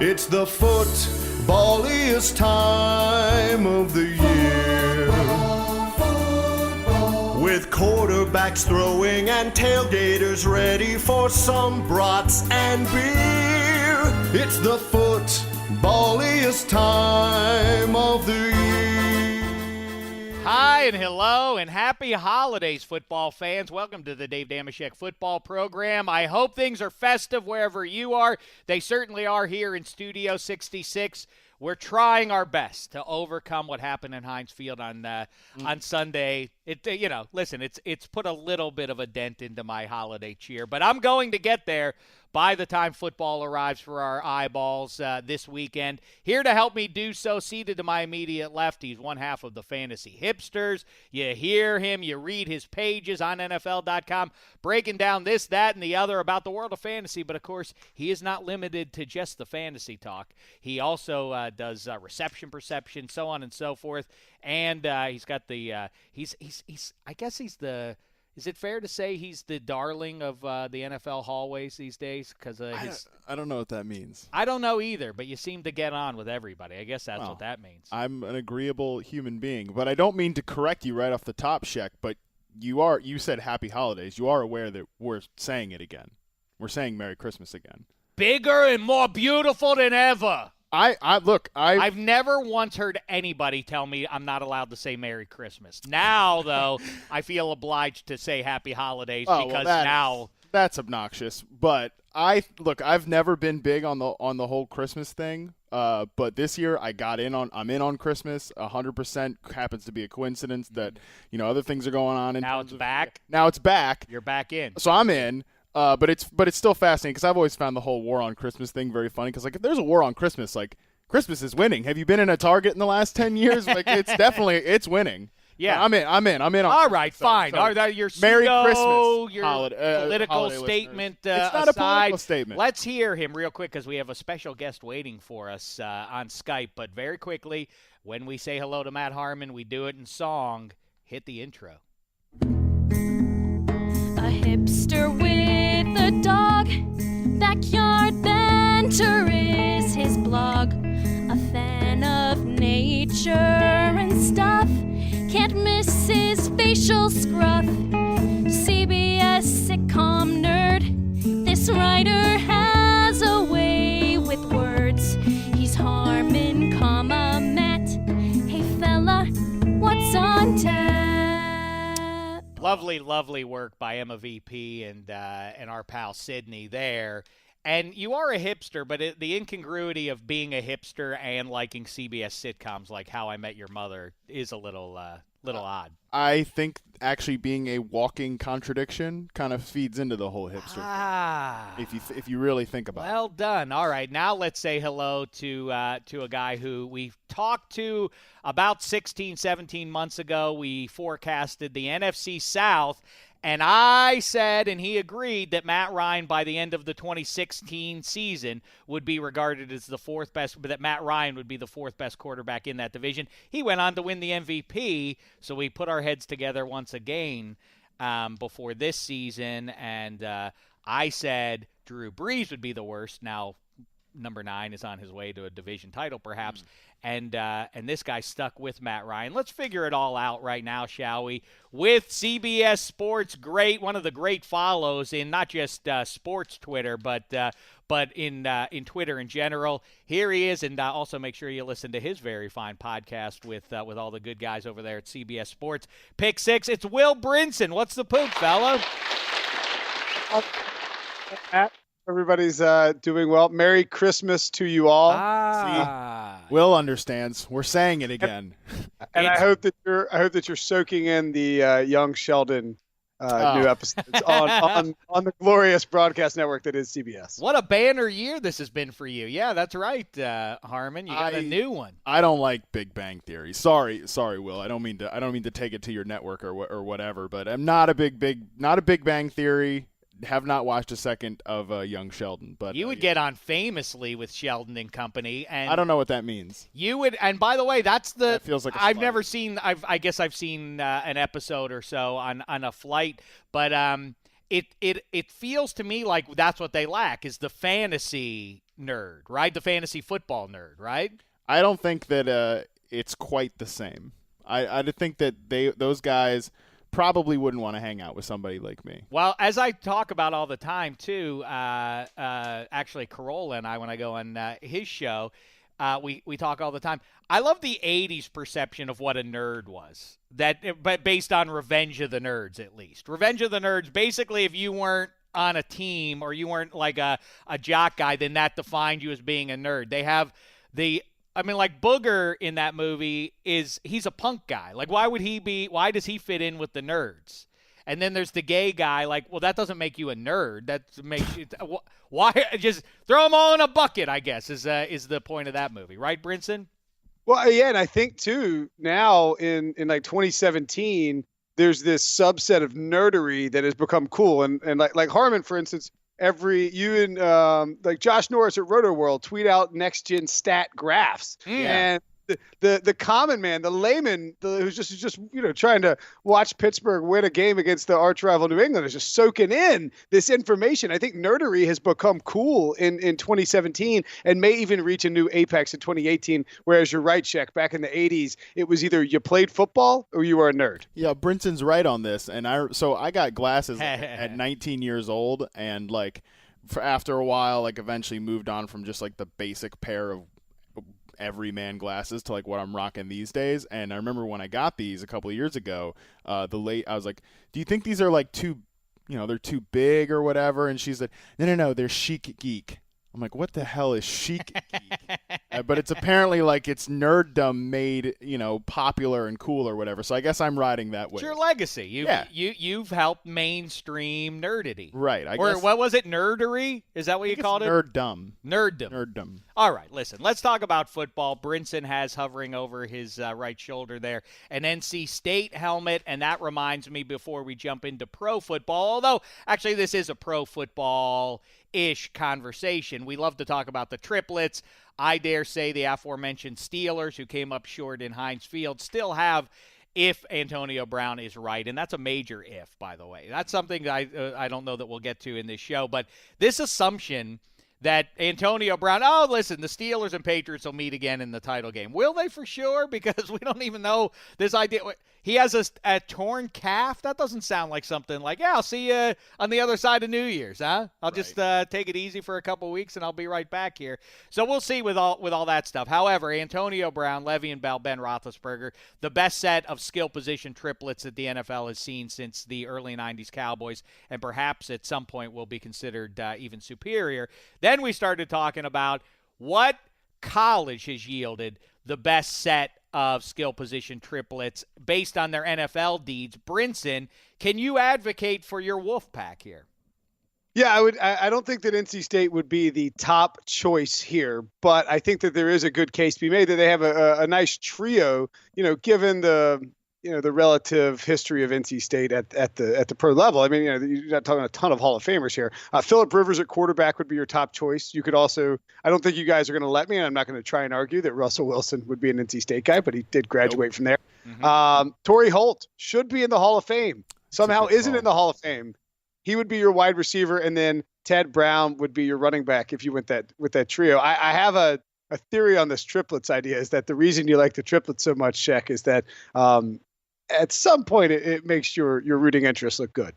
It's the footballiest time of the year. With quarterbacks throwing and tailgaters ready for some brats and beer. It's the footballiest time of the year. Hi and hello and happy holidays, football fans. Welcome to the Dave Dameshek football program. I hope things are festive wherever you are. They certainly are here in Studio 66. We're trying our best to overcome what happened in Heinz Field on Sunday. Listen, it's put a little bit of a dent into my holiday cheer, but I'm going to get there by the time football arrives for our eyeballs this weekend. Here to help me do so, seated to my immediate left, he's one half of the Fantasy Hipsters. You hear him, you read his pages on NFL.com, breaking down this, that, and the other about the world of fantasy. But, of course, he is not limited to just the fantasy talk. He also does reception perception, so on and so forth. And he's got the is it fair to say he's the darling of the NFL hallways these days? Because I don't know what that means. I don't know either, but you seem to get on with everybody. I guess that's what that means. I'm an agreeable human being, but I don't mean to correct you right off the top, Shek, but you said happy holidays. You are aware that we're saying it again. We're saying Merry Christmas again. Bigger and more beautiful than ever. I've never once heard anybody tell me I'm not allowed to say Merry Christmas. Now, though, I feel obliged to say Happy Holidays now that's obnoxious. But I've never been big on the whole Christmas thing. But this year I'm in on Christmas 100%. Happens to be a coincidence that other things are going on. Now it's back. Now it's back. You're back in. So I'm in. But it's still fascinating because I've always found the whole war on Christmas thing very funny because, if there's a war on Christmas, Christmas is winning. Have you been in a Target in the last 10 years? It's winning. Yeah. I'm in. All right, fine. Your Merry Christmas. Your political statement it's not aside, a political statement. Let's hear him real quick because we have a special guest waiting for us on Skype. But very quickly, when we say hello to Matt Harmon, we do it in song. Hit the intro. A hipster with a dog, backyard banter is his blog. A fan of nature and stuff, can't miss his facial scruff. CBS sitcom nerd, this writer has a way with words. He's Harmon, Matt. Hey fella, what's on tap? Lovely, lovely work by EmmaVP and our pal Sydney there. And you are a hipster, but the incongruity of being a hipster and liking CBS sitcoms like How I Met Your Mother is a little odd. I think actually being a walking contradiction kind of feeds into the whole hipster thing, if you really think about it. Well done. All right, now let's say hello to a guy who we talked to about 16, 17 months ago. We forecasted the NFC South, and I said, and he agreed, that Matt Ryan by the end of the 2016 season would be regarded as the fourth best, but that Matt Ryan would be the fourth best quarterback in that division. He went on to win the MVP, so we put our heads together once again before this season, and I said Drew Brees would be the worst. Now, number 9 is on his way to a division title, perhaps. And this guy stuck with Matt Ryan. Let's figure it all out right now, shall we? With CBS Sports one of the great follows in not just sports Twitter, but in Twitter in general. Here he is, and also make sure you listen to his very fine podcast with all the good guys over there at CBS Sports. Pick 6. It's Will Brinson. What's the poop, fella? Everybody's doing well. Merry Christmas to you all. See, Will understands. We're saying it again. And I hope that you're soaking in the young Sheldon new episodes on the glorious broadcast network that is CBS. What a banner year this has been for you. Yeah, that's right, Harmon. You got a new one. I don't like Big Bang Theory. Sorry, Will. I don't mean to take it to your network or whatever. But I'm not a Big Bang Theory. Have not watched a second of Young Sheldon, but you would get on famously with Sheldon and Company, and I don't know what that means. You would, and by the way, that feels like I've never seen. I guess I've seen an episode or so on a flight, but it feels to me like that's what they lack is the fantasy nerd, right? The fantasy football nerd, right? I don't think that it's quite the same. I think that those guys probably wouldn't want to hang out with somebody like me. Well, as I talk about all the time, too, actually, Carolla and I, when I go on his show, we talk all the time. I love the 80s perception of what a nerd was, but based on Revenge of the Nerds, at least. Revenge of the Nerds, basically, if you weren't on a team or you weren't like a jock guy, then that defined you as being a nerd. They have like Booger in that movie he's a punk guy. Like, why does he fit in with the nerds? And then there's the gay guy. Like, well, that doesn't make you a nerd. That makes you why just throw them all in a bucket, I guess, is the point of that movie, right, Brinson? Well, yeah, and I think too now in like 2017, there's this subset of nerdery that has become cool, and like Harmon, for instance. You and like Josh Norris at Roto World tweet out next gen stat graphs, and the common man, the layman, who's just trying to watch Pittsburgh win a game against the arch rival New England is just soaking in this information. I think nerdery has become cool in 2017 and may even reach a new apex in 2018. Whereas you're right, Shek, back in the 80s, it was either you played football or you were a nerd. Yeah, Brinson's right on this, and I got glasses at 19 years old, and like after a while, like eventually moved on from just like the basic pair of everyman glasses to like what I'm rocking these days. And I remember when I got these a couple of years ago, I was like, do you think these are like they're too big or whatever? And she's like, no, they're chic geek. I'm like, what the hell is chic geek? But it's apparently like it's nerddom made, popular and cool or whatever. So I guess I'm riding that way. It's your legacy. You've helped mainstream nerdity. Right. Or what was it? Nerdery? Is that what you called it? Nerddom. Nerddom. All right, listen, let's talk about football. Brinson has hovering over his right shoulder there an NC State helmet, and that reminds me before we jump into pro football, although actually this is a pro football-ish conversation. We love to talk about the triplets. I dare say the aforementioned Steelers, who came up short in Heinz Field, still have, if Antonio Brown is right, and that's a major if, by the way. That's something I don't know that we'll get to in this show, but this assumption that Antonio Brown, listen, the Steelers and Patriots will meet again in the title game. Will they for sure? Because we don't even know this idea. He has a torn calf. That doesn't sound like something like, I'll see you on the other side of New Year's, huh? I'll just take it easy for a couple weeks and I'll be right back here. So we'll see with all that stuff. However, Antonio Brown, Le'Veon Bell, Ben Roethlisberger, the best set of skill position triplets that the NFL has seen since the early 90s Cowboys, and perhaps at some point will be considered even superior. Then we started talking about what college has yielded the best set of skill position triplets based on their NFL deeds. Brinson, can you advocate for your Wolfpack here? Yeah, I would. I don't think that NC State would be the top choice here, but I think that there is a good case to be made that they have a nice trio, given the relative history of NC State at the pro level. I mean, you're not talking a ton of Hall of Famers here. Phillip Rivers at quarterback would be your top choice. You could also, I don't think you guys are going to let me, and I'm not going to try and argue that Russell Wilson would be an NC State guy, but he did graduate from there. Mm-hmm. Torrey Holt should be in the Hall of Fame. Somehow isn't in the Hall of Fame. He would be your wide receiver, and then Ted Brown would be your running back if you went with that trio. I have a theory on this triplets idea, is that the reason you like the triplets so much, Shek, is that at some point it makes your rooting interest look good.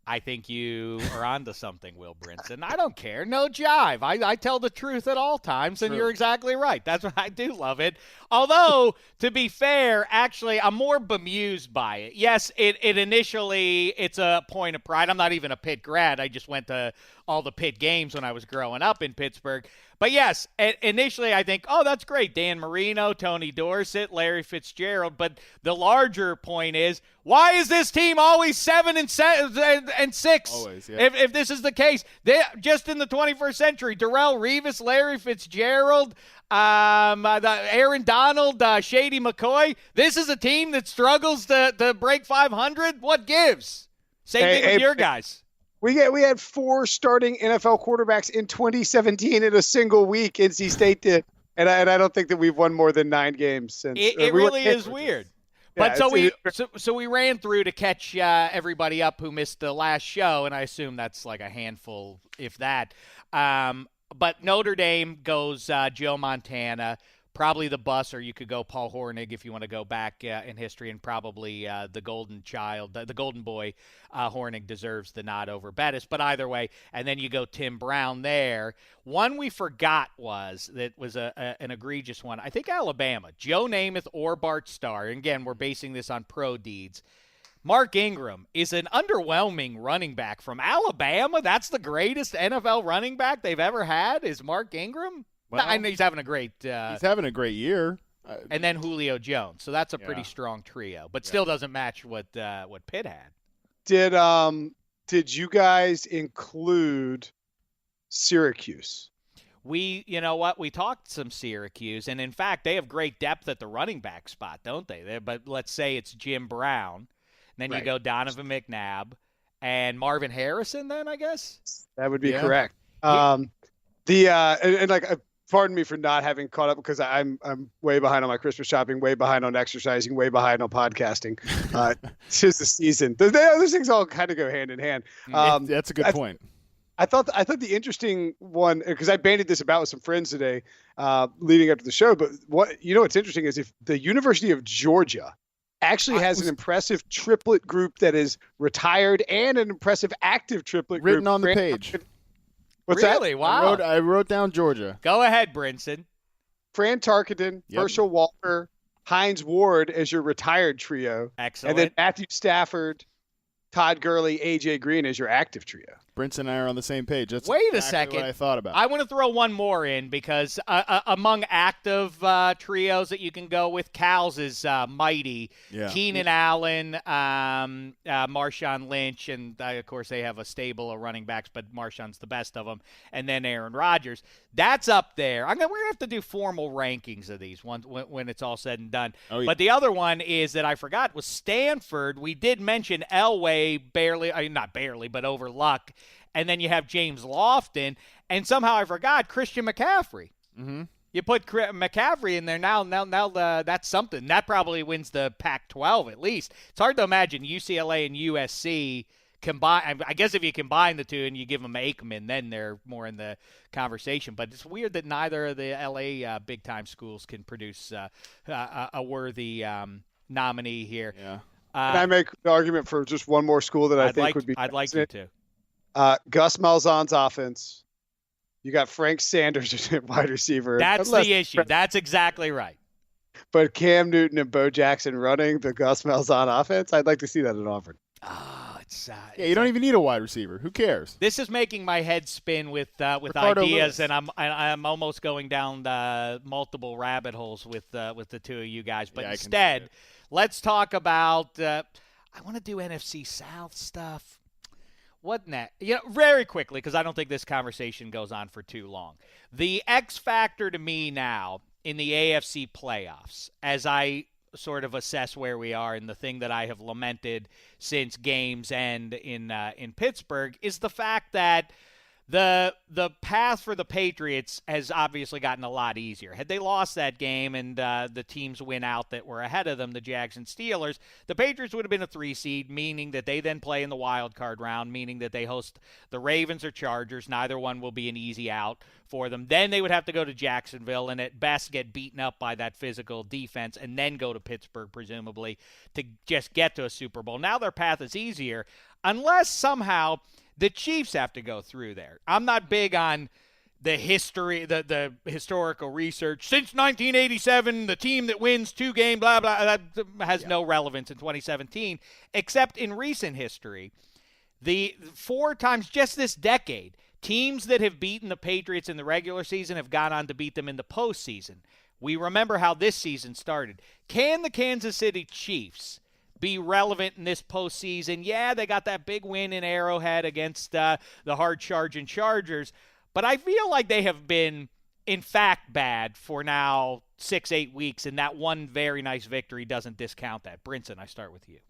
I think you are onto something, Will Brinson. I don't care. No jive. I tell the truth at all times, and you're exactly right. That's what I do love it. Although, to be fair, actually, I'm more bemused by it. Yes, it initially, it's a point of pride. I'm not even a Pitt grad. I just went to all the Pitt games when I was growing up in Pittsburgh. But yes, initially I think, that's great. Dan Marino, Tony Dorsett, Larry Fitzgerald. But the larger point is, why is this team always 7 and 6? Always, yeah. If this is the case, just in the 21st century, Darrelle Revis, Larry Fitzgerald, Aaron Donald, Shady McCoy. This is a team that struggles to break 500. What gives? Same thing with your guys. We had 4 starting NFL quarterbacks in 2017 in a single week. NC State did, and I don't think that we've won more than 9 games since. It really is weird. But so we ran through to catch everybody up who missed the last show, and I assume that's like a handful, if that. But Notre Dame goes Joe Montana, probably the bus, or you could go Paul Hornig if you want to go back in history, and probably the golden child, the golden boy, Hornig deserves the nod over Bettis. But either way, and then you go Tim Brown there. One we forgot was an egregious one. I think Alabama, Joe Namath or Bart Starr. And again, we're basing this on pro deeds. Mark Ingram is an underwhelming running back from Alabama. That's the greatest NFL running back they've ever had is Mark Ingram. Well, I know he's having a great he's having a great year. And then Julio Jones. So that's a pretty strong trio, but still doesn't match what Pitt had. Did you guys include Syracuse? You know what? We talked some Syracuse, and in fact, they have great depth at the running back spot, don't they? But let's say it's Jim Brown. Then you go Donovan McNabb and Marvin Harrison. Then I guess that would be correct. Pardon me for not having caught up because I'm way behind on my Christmas shopping, way behind on exercising, way behind on podcasting. It's just the season. Those things all kind of go hand in hand. That's a good point. I thought the interesting one, because I bandied this about with some friends today, leading up to the show. But what's interesting is if the University of Georgia actually has an impressive triplet group that is retired and an impressive active triplet group written on the page. What's really? that? Wow. I wrote down Georgia. Go ahead, Brinson. Fran Tarkenton, Herschel Walker, Hines Ward as your retired trio. Excellent. And then Matthew Stafford, Todd Gurley, AJ Green as your active trio. Brinson and I are on the same page. That's Wait a exactly second. what I thought about. I want to throw one more in because among active trios that you can go with, Cal's is mighty. Yeah. Keenan Allen, Marshawn Lynch, and of course they have a stable of running backs, but Marshawn's the best of them. And then Aaron Rodgers. That's up there. We're going to have to do formal rankings of these when it's all said and done. Oh, yeah. But the other one is that I forgot was Stanford. We did mention Elway not barely, but over Luck. And then you have James Lofton, and somehow I forgot Christian McCaffrey. Mm-hmm. You put McCaffrey in there now. That's something. That probably wins the Pac-12 at least. It's hard to imagine UCLA and USC combine. I guess if you combine the two and you give them Aikman, then they're more in the conversation. But it's weird that neither of the LA big-time schools can produce a worthy nominee here. Yeah. Can I make the argument for just one more school that I think would be? I'd like you to. Gus Malzahn's offense. You got Frank Sanders at wide receiver. That's the issue. That's exactly right. But Cam Newton and Bo Jackson running the Gus Malzahn offense, I'd like to see that at Auburn. Oh, it's you don't even need a wide receiver. Who cares? This is making my head spin with Ricardo ideas, Lewis. and I'm almost going down multiple rabbit holes with the two of you guys. But instead, let's talk about. I want to do NFC South stuff. What next? Very quickly, because I don't think this conversation goes on for too long. The X factor to me now in the AFC playoffs, as I sort of assess where we are, and the thing that I have lamented since games end in Pittsburgh, is the fact that the path for the Patriots has obviously gotten a lot easier. Had they lost that game and the teams win out that were ahead of them, the Jags and Steelers, the Patriots would have been a 3 seed, meaning that they then play in the wild card round, meaning that they host the Ravens or Chargers. Neither one will be an easy out for them. Then they would have to go to Jacksonville and at best get beaten up by that physical defense and then go to Pittsburgh, presumably, to just get to a Super Bowl. Now their path is easier unless somehow the Chiefs have to go through there. I'm not big on the history, the historical research. Since 1987, the team that wins 2 games, blah, blah, that has no relevance in 2017, except in recent history. The 4 times just this decade, teams that have beaten the Patriots in the regular season have gone on to beat them in the postseason. We remember how this season started. Can the Kansas City Chiefs be relevant in this postseason? Yeah, they got that big win in Arrowhead against the hard-charging Chargers, but I feel like they have been, in fact, bad for now 6-8 weeks, and that one very nice victory doesn't discount that. Brinson, I start with you.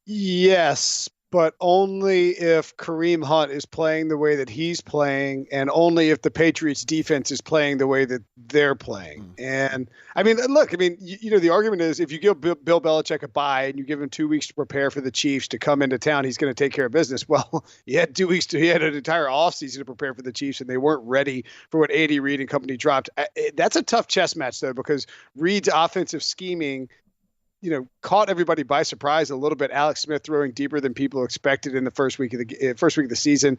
Yes, but only if Kareem Hunt is playing the way that he's playing, and only if the Patriots defense is playing the way that they're playing. And I mean, look, I mean, the argument is if you give Bill Belichick a bye and you give him 2 weeks to prepare for the Chiefs to come into town, he's going to take care of business. Well, he had 2 weeks he had an entire offseason to prepare for the Chiefs, and they weren't ready for what Andy Reid and company dropped. That's a tough chess match, though, because Reid's offensive scheming caught everybody by surprise a little bit. Alex Smith throwing deeper than people expected in the first week of the season.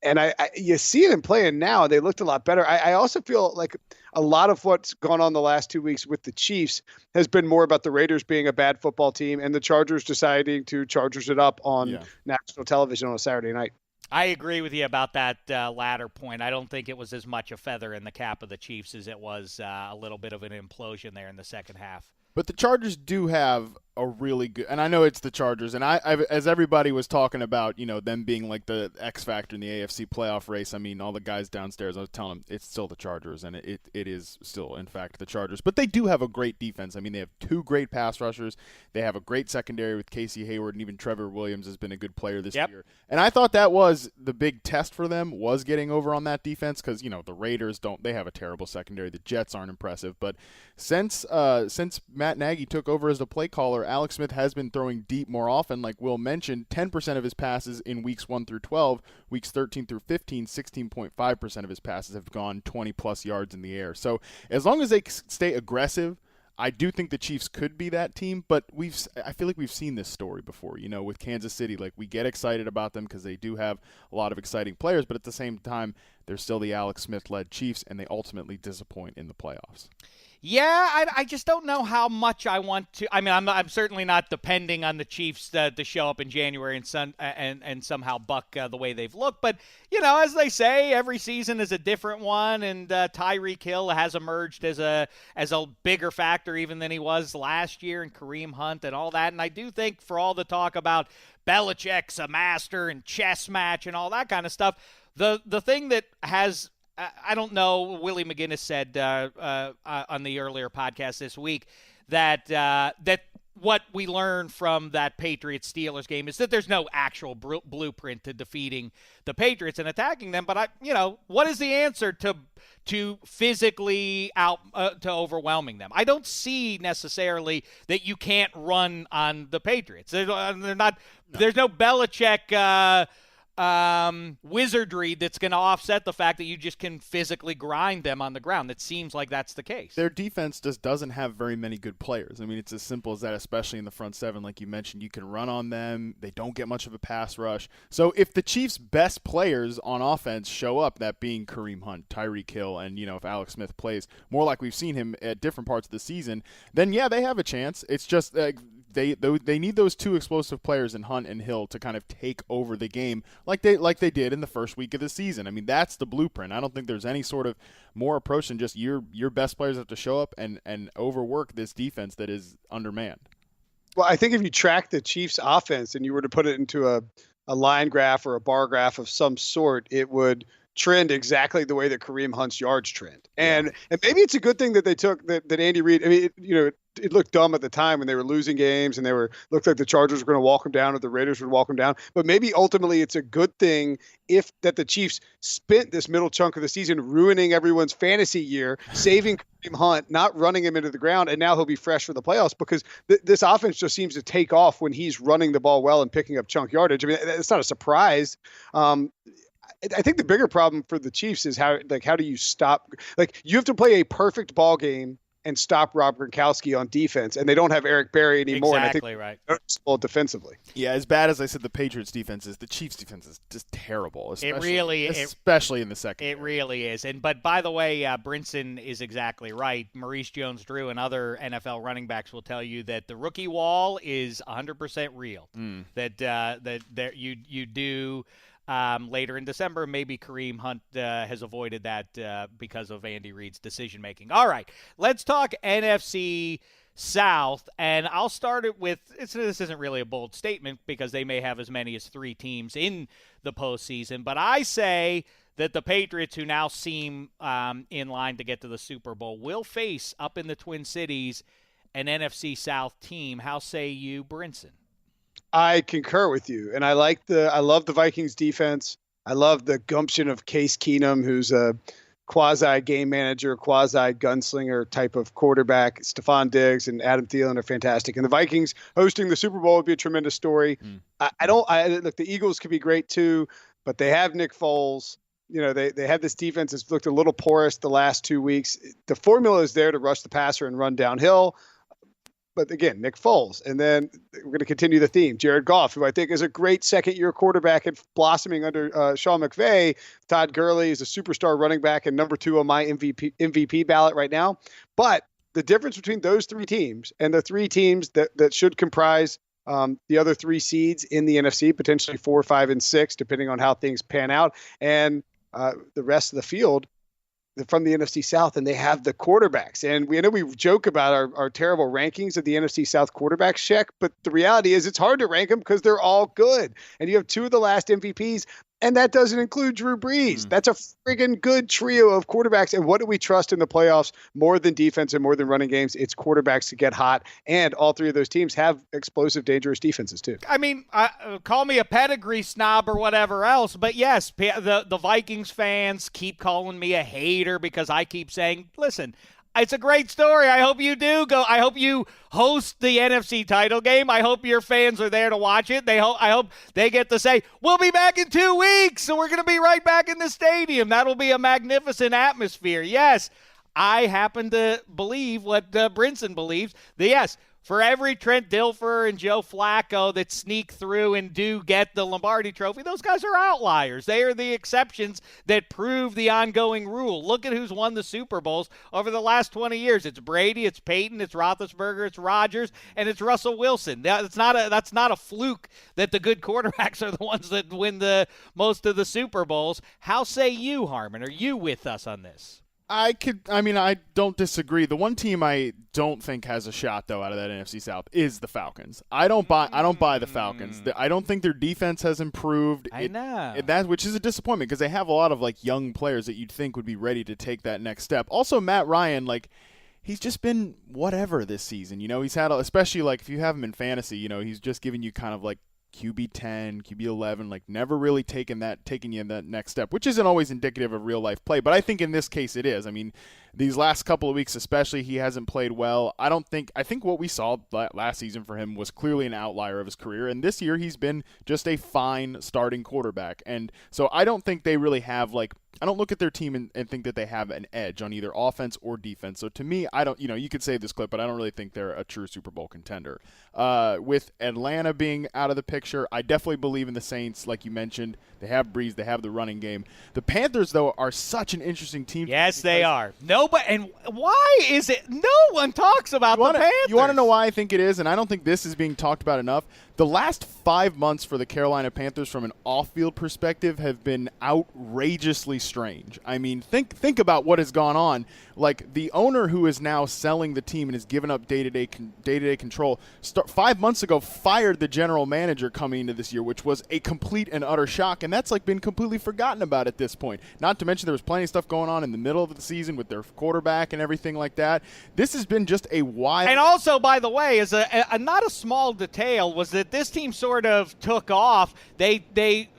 And you see them playing now. They looked a lot better. I also feel like a lot of what's gone on the last 2 weeks with the Chiefs has been more about the Raiders being a bad football team and the Chargers deciding to Chargers it up on national television on a Saturday night. I agree with you about that latter point. I don't think it was as much a feather in the cap of the Chiefs as it was a little bit of an implosion there in the second half. But the Chargers do have a really good, and I know it's the Chargers, and I as everybody was talking about, them being like the X factor in the AFC playoff race. I mean, all the guys downstairs, I was telling them it's still the Chargers, and it is still, in fact, the Chargers. But they do have a great defense. I mean, they have 2 great pass rushers. They have a great secondary with Casey Hayward, and even Trevor Williams has been a good player this year. And I thought that was the big test for them, was getting over on that defense, because the Raiders they have a terrible secondary. The Jets aren't impressive, but since Matt Nagy took over as the play caller, Alex Smith has been throwing deep more often. Like Will mentioned, 10% of his passes in weeks 1 through 12, weeks 13 through 15, 16.5% of his passes have gone 20-plus yards in the air. So as long as they stay aggressive, I do think the Chiefs could be that team, but I feel like we've seen this story before, with Kansas City. Like, we get excited about them because they do have a lot of exciting players, but at the same time, they're still the Alex Smith-led Chiefs, and they ultimately disappoint in the playoffs. Yeah, I just don't know how much I want to. I mean, I'm certainly not depending on the Chiefs to show up in January and somehow buck the way they've looked. But as they say, every season is a different one, and Tyreek Hill has emerged as a bigger factor even than he was last year, and Kareem Hunt and all that. And I do think, for all the talk about Belichick's a master and chess match and all that kind of stuff, the thing that has, I don't know, Willie McGinnis said on the earlier podcast this week that what we learned from that Patriots-Steelers game is that there's no actual blueprint to defeating the Patriots and attacking them. But what is the answer to physically to overwhelming them? I don't see necessarily that you can't run on the Patriots. There's no Belichick wizardry that's going to offset the fact that you just can physically grind them on the ground. It seems like that's the case. Their defense just doesn't have very many good players. I mean, it's as simple as that, especially in the front seven. Like you mentioned, you can run on them. They don't get much of a pass rush. So if the Chiefs' best players on offense show up, that being Kareem Hunt, Tyreek Hill, and, if Alex Smith plays more like we've seen him at different parts of the season, then, yeah, they have a chance. It's just they need those 2 explosive players in Hunt and Hill to kind of take over the game like they did in the first week of the season. I mean, that's the blueprint. I don't think there's any sort of more approach than just your best players have to show up and overwork this defense that is undermanned. Well, I think if you track the Chiefs' offense and you were to put it into a line graph or a bar graph of some sort, it would trend exactly the way that Kareem Hunt's yards trend. And maybe it's a good thing that they took that Andy Reid. I mean, it looked dumb at the time when they were losing games and looked like the Chargers were going to walk them down or the Raiders would walk them down. But maybe ultimately it's a good thing that the Chiefs spent this middle chunk of the season ruining everyone's fantasy year, saving Kareem Hunt, not running him into the ground, and now he'll be fresh for the playoffs because this offense just seems to take off when he's running the ball well and picking up chunk yardage. I mean, it's not a surprise. I think the bigger problem for the Chiefs is how do you stop? Like, you have to play a perfect ball game and stop Rob Gronkowski on defense, and they don't have Eric Berry anymore. Exactly, and I think right. Well, defensively. Yeah, as bad as I said the Patriots' defense is, the Chiefs' defense is just terrible. Especially in the second. It really is. But by the way, Brinson is exactly right. Maurice Jones-Drew and other NFL running backs will tell you that the rookie wall is 100% real. That you do. Later in December, maybe Kareem Hunt has avoided that because of Andy Reid's decision-making. All right, let's talk NFC South, and I'll start it with this isn't really a bold statement because they may have as many as 3 teams in the postseason, but I say that the Patriots, who now seem in line to get to the Super Bowl, will face up in the Twin Cities an NFC South team. How say you, Brinson? I concur with you, and I love the Vikings defense. I love the gumption of Case Keenum, who's a quasi game manager, quasi gunslinger type of quarterback. Stephon Diggs and Adam Thielen are fantastic, and the Vikings hosting the Super Bowl would be a tremendous story. Look, the Eagles could be great too, but they have Nick Foles. You know, they have this defense that's looked a little porous the last 2 weeks. The formula is there to rush the passer and run downhill. But again, Nick Foles. And then we're going to continue the theme. Jared Goff, who I think is a great second-year quarterback and blossoming under Sean McVay. Todd Gurley is a superstar running back and number 2 on my MVP ballot right now. But the difference between those 3 teams and the 3 teams that should comprise the other 3 seeds in the NFC, potentially 4, 5, and 6, depending on how things pan out, and the rest of the field from the NFC South, and they have the quarterbacks. And we know we joke about our terrible rankings of the NFC South quarterbacks, Shek, but the reality is it's hard to rank them because they're all good. And you have 2 of the last MVPs, and that doesn't include Drew Brees. That's a friggin' good trio of quarterbacks. And what do we trust in the playoffs more than defense and more than running games? It's quarterbacks to get hot. And all 3 of those teams have explosive, dangerous defenses too. I mean, call me a pedigree snob or whatever else, but yes, the Vikings fans keep calling me a hater because I keep saying, listen, it's a great story. I hope you do go. I hope you host the NFC title game. I hope your fans are there to watch it. I hope they get to say, we'll be back in 2 weeks, so we're going to be right back in the stadium. That'll be a magnificent atmosphere. Yes, I happen to believe what Brinson believes. Yes, for every Trent Dilfer and Joe Flacco that sneak through and do get the Lombardi Trophy, those guys are outliers. They are the exceptions that prove the ongoing rule. Look at who's won the Super Bowls over the last 20 years. It's Brady, it's Peyton, it's Roethlisberger, it's Rodgers, and it's Russell Wilson. That's not a fluke that the good quarterbacks are the ones that win the most of the Super Bowls. How say you, Harmon? Are you with us on this? I don't disagree. The one team I don't think has a shot though out of that NFC South is the Falcons. I don't buy the Falcons. I don't think their defense has improved. I know. Which is a disappointment because they have a lot of like young players that you'd think would be ready to take that next step. Also, Matt Ryan, like, he's just been whatever this season. You know, he's had, especially like if you have him in fantasy, you know, he's just giving you kind of like QB 10, QB 11, like never really taking you in that next step, which isn't always indicative of real life play. But I think in this case it is. I mean, these last couple of weeks especially, he hasn't played well. I think what we saw last season for him was clearly an outlier of his career. And this year he's been just a fine starting quarterback. And so I don't think they really have I don't look at their team and think that they have an edge on either offense or defense. So to me, you could save this clip, but I don't really think they're a true Super Bowl contender. With Atlanta being out of the picture, I definitely believe in the Saints, like you mentioned. They have Breeze, they have the running game. The Panthers, though, are such an interesting team. Yes, they are. And why is it no one talks about the Panthers? You want to know why I think it is, and I don't think this is being talked about enough. The last 5 months for the Carolina Panthers from an off-field perspective have been outrageously strange. I mean, think about what has gone on. Like, the owner who is now selling the team and has given up day-to-day control 5 months ago fired the general manager coming into this year, which was a complete and utter shock, and that's been completely forgotten about at this point. Not to mention there was plenty of stuff going on in the middle of the season with their quarterback and everything like that. This has been just a wild. And also, by the way, as a not a small detail was that this team sort of took off. They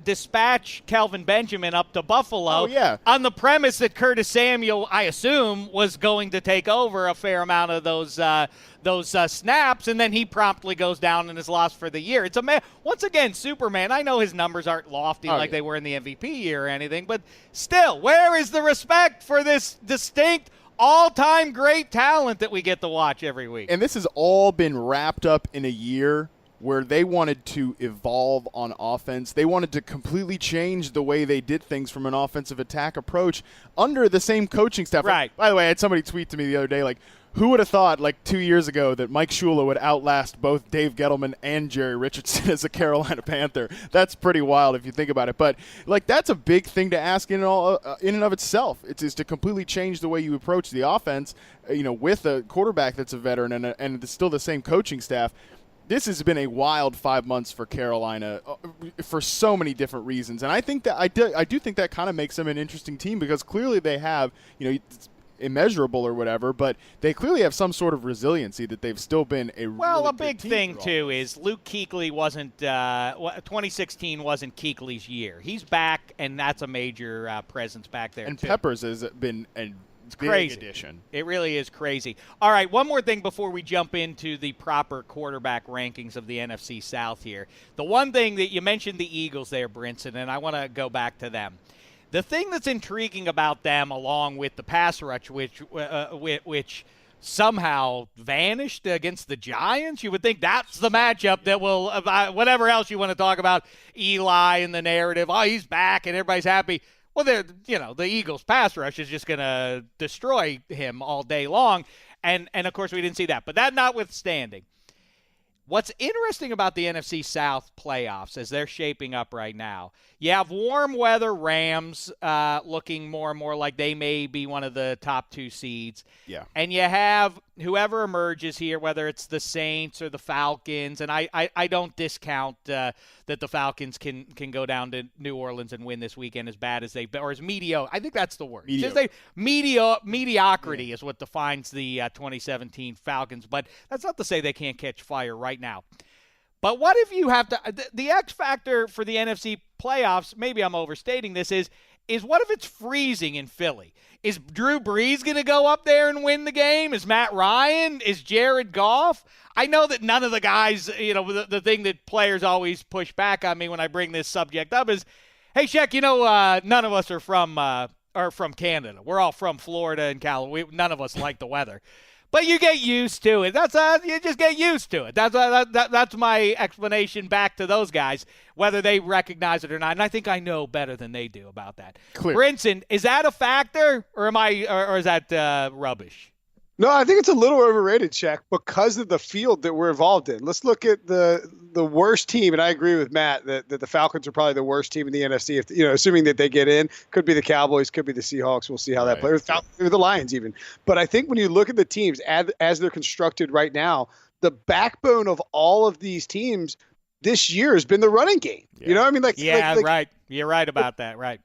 dispatched Kelvin Benjamin up to Buffalo on the premise that Curtis Samuel, I assume, was going to take over a fair amount of those snaps, and then he promptly goes down and is lost for the year. It's once again, Superman. I know his numbers aren't lofty like they were in the MVP year or anything, but still, where is the respect for this distinct all-time great talent that we get to watch every week? And this has all been wrapped up in a year where they wanted to evolve on offense. They wanted to completely change the way they did things from an offensive attack approach under the same coaching staff. Right. By the way, I had somebody tweet to me the other day, who would have thought 2 years ago that Mike Shula would outlast both Dave Gettleman and Jerry Richardson as a Carolina Panther? That's pretty wild if you think about it. But that's a big thing to ask in and of itself. It's to completely change the way you approach the offense, with a quarterback that's a veteran and it's still the same coaching staff. This has been a wild 5 months for Carolina for so many different reasons. And I think that I do think that kind of makes them an interesting team because clearly they have, immeasurable or whatever, but they clearly have some sort of resiliency that they've still been a Well, really a good big team thing, through all too, this. is Luke Kuechly wasn't 2016 wasn't Kuechly's year. He's back, and that's a major presence back there, And too. Peppers has been a big crazy. addition. It really is crazy. All right, one more thing before we jump into the proper quarterback rankings of the NFC South here. The one thing that you mentioned the Eagles there, Brinson, and I want to go back to them. The thing that's intriguing about them, along with the pass rush, which somehow vanished against the Giants, you would think that's the matchup that will, whatever else you want to talk about, Eli and the narrative, oh, he's back and everybody's happy. Well, the Eagles' pass rush is just going to destroy him all day long, and of course we didn't see that. But that notwithstanding, what's interesting about the NFC South playoffs as they're shaping up right now, you have warm weather Rams looking more and more like they may be one of the top 2 seeds. Yeah. And you have whoever emerges here, whether it's the Saints or the Falcons, and I don't discount that the Falcons can go down to New Orleans and win this weekend as bad as or as mediocre. I think that's the word. Mediocrity is what defines the 2017 Falcons, but that's not to say they can't catch fire right now. But what if you have to the X factor for the NFC playoffs, maybe I'm overstating this, is what if it's freezing in Philly? Is Drew Brees going to go up there and win the game? Is Matt Ryan? Is Jared Goff? I know that none of the guys, the thing that players always push back on me when I bring this subject up is, hey, Shek, none of us are from Canada. We're all from Florida and California. None of us like the weather. But you get used to it. You just get used to it. That's my explanation back to those guys, whether they recognize it or not. And I think I know better than they do about that. Clear. Brinson, is that a factor, or is that rubbish? No, I think it's a little overrated, Shek, because of the field that we're involved in. Let's look at the worst team, and I agree with Matt that the Falcons are probably the worst team in the NFC. If assuming that they get in, could be the Cowboys, could be the Seahawks. We'll see how that plays. Or the Lions even. But I think when you look at the teams as they're constructed right now, the backbone of all of these teams this year has been the running game. Yeah. You know what I mean? Right. You're right about that. Right.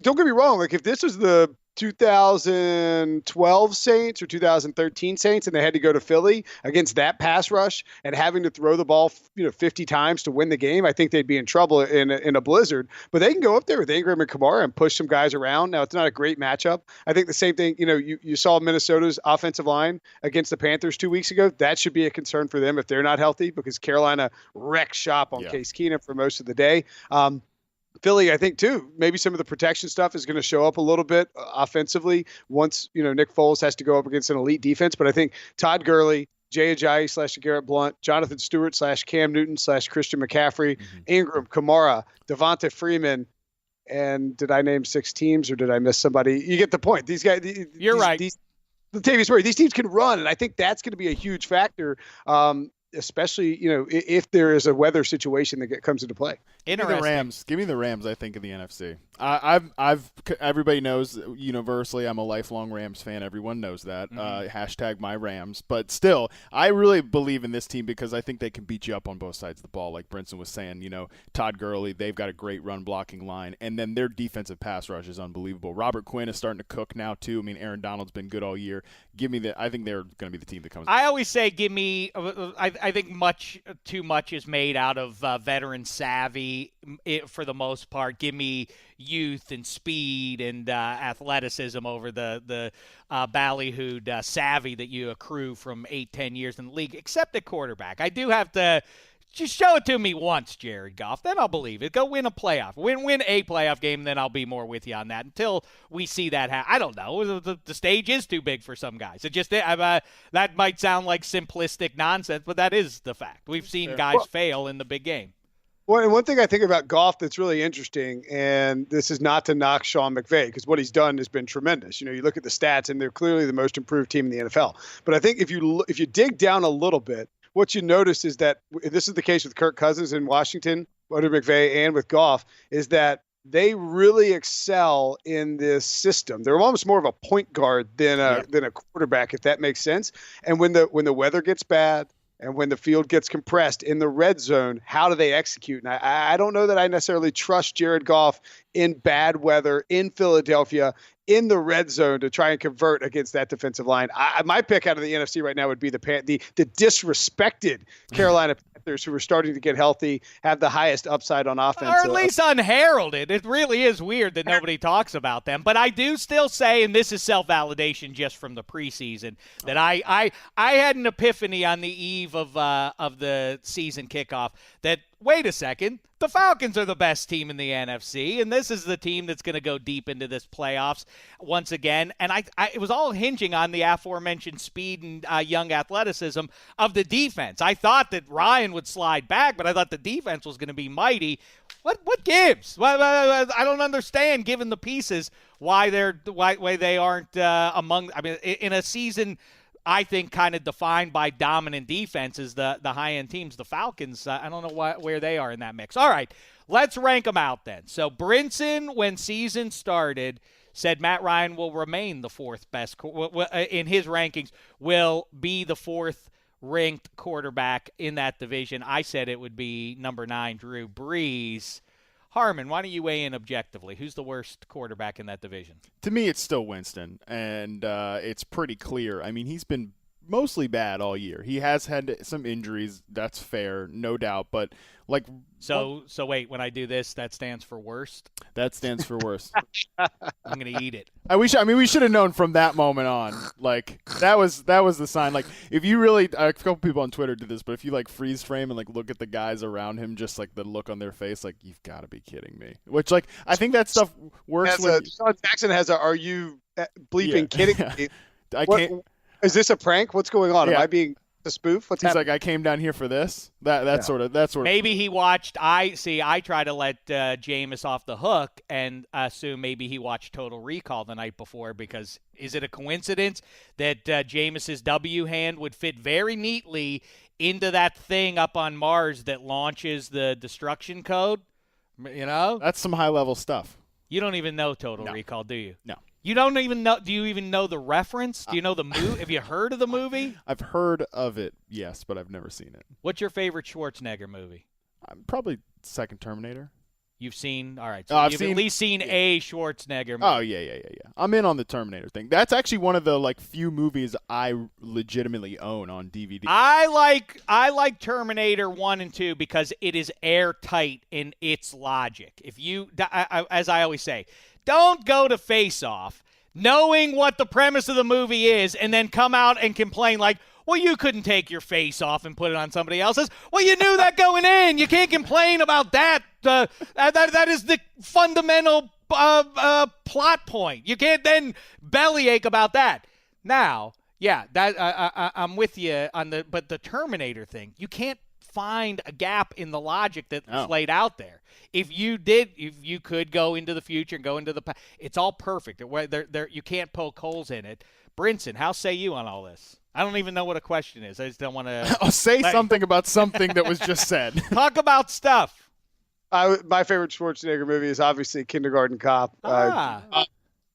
Don't get me wrong. Like if this was the 2012 Saints or 2013 Saints and they had to go to Philly against that pass rush and having to throw the ball 50 times to win the game, I think they'd be in trouble in a blizzard. But they can go up there with Ingram and Kamara and push some guys around. Now, it's not a great matchup. I think the same thing, you saw Minnesota's offensive line against the Panthers 2 weeks ago. That should be a concern for them if they're not healthy, because Carolina wrecked shop on Case Keenum for most of the day. Philly, I think, too, maybe some of the protection stuff is going to show up a little bit offensively once, Nick Foles has to go up against an elite defense. But I think Todd Gurley, Jay Ajayi / Garrett Blunt, Jonathan Stewart / Cam Newton / Christian McCaffrey, Ingram, Kamara, Devonta Freeman, and did I name 6 teams or did I miss somebody? You get the point. These guys, You're right. Latavius Murray, these teams can run, and I think that's going to be a huge factor. Especially, if there is a weather situation that comes into play. Interesting. Give me the Rams. I think of the NFC. Everybody knows universally I'm a lifelong Rams fan. Everyone knows that. Hashtag my Rams. But still, I really believe in this team because I think they can beat you up on both sides of the ball. Like Brinson was saying, Todd Gurley, they've got a great run blocking line, and then their defensive pass rush is unbelievable. Robert Quinn is starting to cook now too. I mean, Aaron Donald's been good all year. I think they're going to be the team that comes. I always say, give me. I think too much is made out of veteran savvy for the most part. Give me youth and speed and athleticism over the ballyhooed savvy that you accrue from 8-10 years in the league, except at quarterback. I do have to just show it to me once, Jared Goff. Then I'll believe it. Go win a playoff. Win a playoff game, then I'll be more with you on that. Until we see that happen. I don't know. The stage is too big for some guys. That might sound like simplistic nonsense, but that is the fact. We've seen guys fail in the big game. Well, and one thing I think about Goff that's really interesting, and this is not to knock Sean McVay, because what he's done has been tremendous. You look at the stats, and they're clearly the most improved team in the NFL. But I think if you dig down a little bit, what you notice is that this is the case with Kirk Cousins in Washington, under McVay, and with Goff, is that they really excel in this system. They're almost more of a point guard than a quarterback, if that makes sense. And when the weather gets bad, and when the field gets compressed in the red zone, how do they execute? And I don't know that I necessarily trust Jared Goff in bad weather in Philadelphia in the red zone to try and convert against that defensive line. My pick out of the NFC right now would be the disrespected Carolina Panthers, who are starting to get healthy, have the highest upside on offense. Or at least unheralded. It really is weird that nobody talks about them. But I do still say, and this is self-validation just from the preseason, that I had an epiphany on the eve of the season kickoff that, wait a second, the Falcons are the best team in the NFC, and this is the team that's going to go deep into this playoffs once again. And it was all hinging on the aforementioned speed and young athleticism of the defense. I thought that Ryan would slide back, but I thought the defense was going to be mighty. What gives? I don't understand, given the pieces, why they aren't among. I mean, in a season, I think, kind of defined by dominant defenses, the high-end teams, the Falcons, I don't know where they are in that mix. All right, let's rank them out then. So Brinson, when season started, said Matt Ryan will remain the fourth best, in his rankings, will be the fourth ranked quarterback in that division. I said it would be number 9, Drew Brees. Harmon, why don't you weigh in objectively? Who's the worst quarterback in that division? To me, it's still Winston, and it's pretty clear. I mean, he's been mostly bad all year. He has had some injuries. That's fair, no doubt. But like, so wait, when I do this, that stands for worst. That stands for worst. I'm gonna eat it. We should have known from that moment on. Like that was the sign. Like if you really, a couple people on Twitter did this, but if you like freeze frame and like look at the guys around him, just like the look on their face, like you've got to be kidding me. Which like I think that stuff works. Sean Jackson has a "Are you bleeping kidding me?" I can't. Is this a prank? What's going on? Yeah. Am I being a spoof? What's happening? He's like, I came down here for this. That's sort of. Maybe he watched. I try to let Jameis off the hook and assume maybe he watched Total Recall the night before, because is it a coincidence that Jameis's W hand would fit very neatly into that thing up on Mars that launches the destruction code? You know, that's some high level stuff. You don't even know Total Recall, do you? No. You don't even know. Do you even know the reference? Do you know the movie? Have you heard of the movie? I've heard of it, yes, but I've never seen it. What's your favorite Schwarzenegger movie? Probably second Terminator. You've seen, all right. So you've at least seen a Schwarzenegger movie. Oh yeah. I'm in on the Terminator thing. That's actually one of the like few movies I legitimately own on DVD. I like Terminator 1 and 2 because it is airtight in its logic. If you, as I always say, don't go to Face Off knowing what the premise of the movie is and then come out and complain like, well, you couldn't take your face off and put it on somebody else's. Well, you knew that going in. You can't complain about that. That is the fundamental plot point. You can't then bellyache about that. Now, yeah, that I'm with you on but the Terminator thing, you can't find a gap in the logic that's laid out there. If you could go into the future and go into the past, it's all perfect. You can't poke holes in it. Brinson, how say you on all this? I don't even know what a question is. I just don't want to. I'll say something about something that was just said. Talk about stuff. My favorite Schwarzenegger movie is obviously Kindergarten Cop.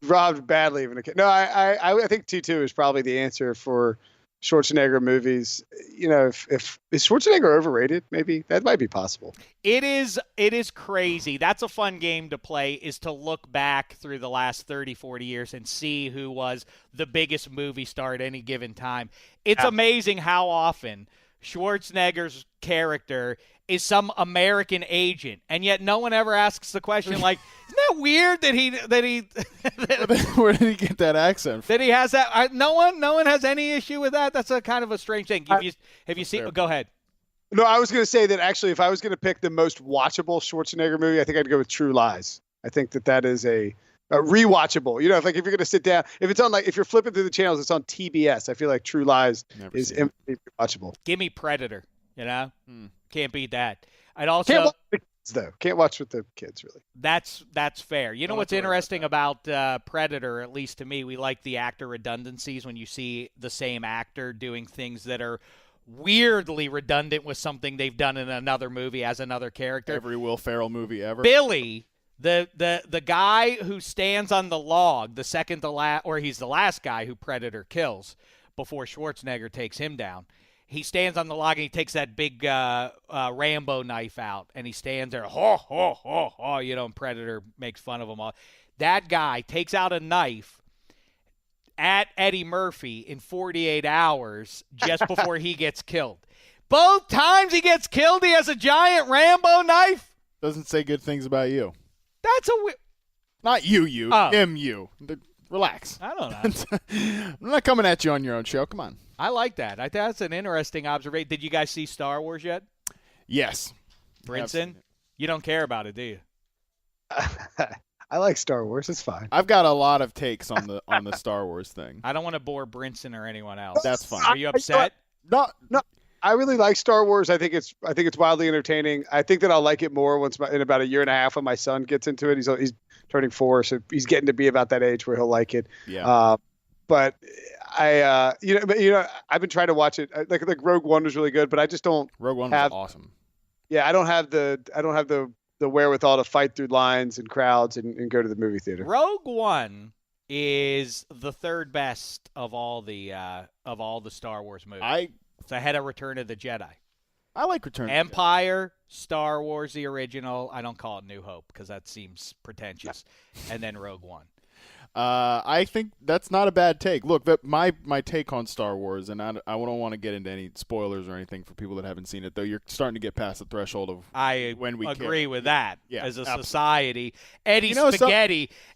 Robbed badly even a kid. No, I think T2 is probably the answer for Schwarzenegger movies. You know, if is Schwarzenegger overrated? Maybe that might be possible. It is crazy. That's a fun game to play, is to look back through the last 30, 40 years and see who was the biggest movie star at any given time. It's amazing how often Schwarzenegger's character is some American agent, and yet no one ever asks the question like, isn't that weird that he where did he get that accent from? That he has that? No one has any issue with that. That's a kind of a strange thing. Have you seen? Oh, go ahead. No, I was going to say that actually, if I was going to pick the most watchable Schwarzenegger movie, I think I'd go with True Lies. I think that is a rewatchable. You know, if you're going to sit down, if it's on if you're flipping through the channels, it's on TBS. I feel like True Lies is watchable. Give me Predator. You know, can't beat that. I'd also can't watch with the kids, though. Can't watch with the kids really. That's fair. You know what's interesting about Predator, at least to me, we like the actor redundancies when you see the same actor doing things that are weirdly redundant with something they've done in another movie as another character. Every Will Ferrell movie ever. Billy, the guy who stands on the log, the second to last, or he's the last guy who Predator kills before Schwarzenegger takes him down. he stands on the log and he takes that big Rambo knife out, and he stands there, and Predator makes fun of him all. That guy takes out a knife at Eddie Murphy in 48 hours just before he gets killed. Both times he gets killed, he has a giant Rambo knife. Doesn't say good things about you. That's Not you. Oh. Him, you. Relax. I don't know. I'm not coming at you on your own show. Come on. I like that. I think that's an interesting observation. Did you guys see Star Wars yet? Yes. Brinson, you don't care about it, do you? I like Star Wars. It's fine. I've got a lot of takes on the Star Wars thing. I don't want to bore Brinson or anyone else. That's fine. Are you upset? No. I really like Star Wars. I think it's wildly entertaining. I think that I'll like it more in about a year and a half when my son gets into it. He's turning 4, so he's getting to be about that age where he'll like it. Yeah. But I've been trying to watch it. Like Rogue One was really good, but I just don't. Rogue One was awesome. Yeah, I don't have the wherewithal to fight through lines and crowds and go to the movie theater. Rogue One is the third best of all the Star Wars movies. It's ahead of Return of the Jedi. I like Return of the Jedi. Empire, Star Wars, the original. I don't call it New Hope because that seems pretentious. And then Rogue One. I think that's not a bad take. Look, my take on Star Wars, and I don't want to get into any spoilers or anything for people that haven't seen it, though you're starting to get past the threshold of when we agree with that as a absolutely. Society.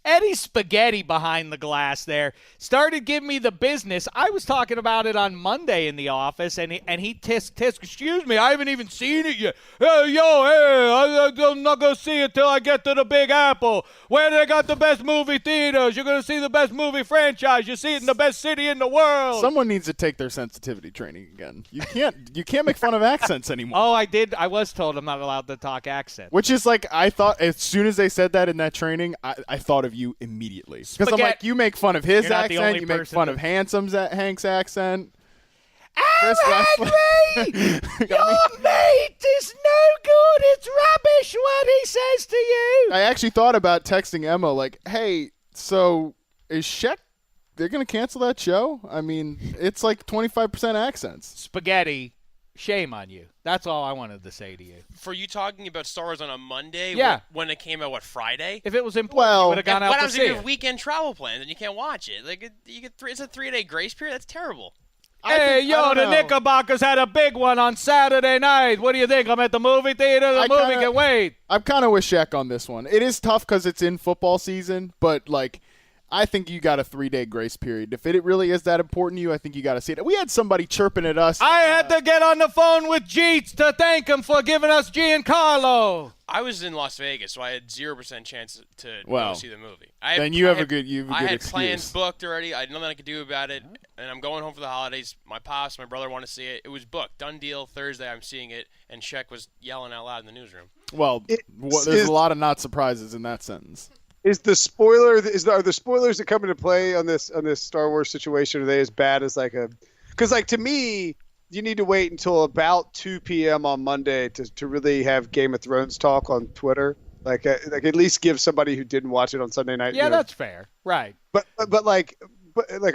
Eddie Spaghetti behind the glass there started giving me the business. I was talking about it on Monday in the office, and he tisk, excuse me, I haven't even seen it yet. Hey, I'm not going to see it till I get to the Big Apple, where they got the best movie theaters. You're going to see the best movie franchise. You see it in the best city in the world. Someone needs to take their sensitivity training again. You can't make fun of accents anymore. Oh, I did. I was told I'm not allowed to talk accent. Which is like, I thought as soon as they said that in that training, I thought of you immediately. Because I'm like, you make fun of his accent, you make fun of Hank's accent. Henry! Your mate is no good. It's rubbish what he says to you. I actually thought about texting Emma like, hey, so is Shek, they're going to cancel that show? I mean, it's like 25% accents. Spaghetti, shame on you. That's all I wanted to say to you. For you talking about Star Wars on a Monday when it came out, Friday? If it was important, you would have gone out to see it. What happens if you have weekend travel plans and you can't watch it? Like, it's a 3-day grace period? That's terrible. Hey, the Knickerbockers had a big one on Saturday night. What do you think? I'm at the movie theater. The movie can wait. I'm kind of with Shek on this one. It is tough because it's in football season, but, like, I think you got a 3-day grace period. If it really is that important to you, I think you got to see it. We had somebody chirping at us. I had to get on the phone with Jeets to thank him for giving us Giancarlo. I was in Las Vegas, so I had 0% chance to go see the movie. I had plans booked already. I had nothing I could do about it, and I'm going home for the holidays. My pops, my brother want to see it. It was booked. Done deal. Thursday, I'm seeing it, and Shek was yelling out loud in the newsroom. Well, there's a lot of not surprises in that sentence. Are the spoilers that come into play on this Star Wars situation, are they as bad as because to me, you need to wait until about 2 p.m. on Monday to really have Game of Thrones talk on Twitter. Like at least give somebody who didn't watch it on Sunday night. Yeah, that's fair. Right. But are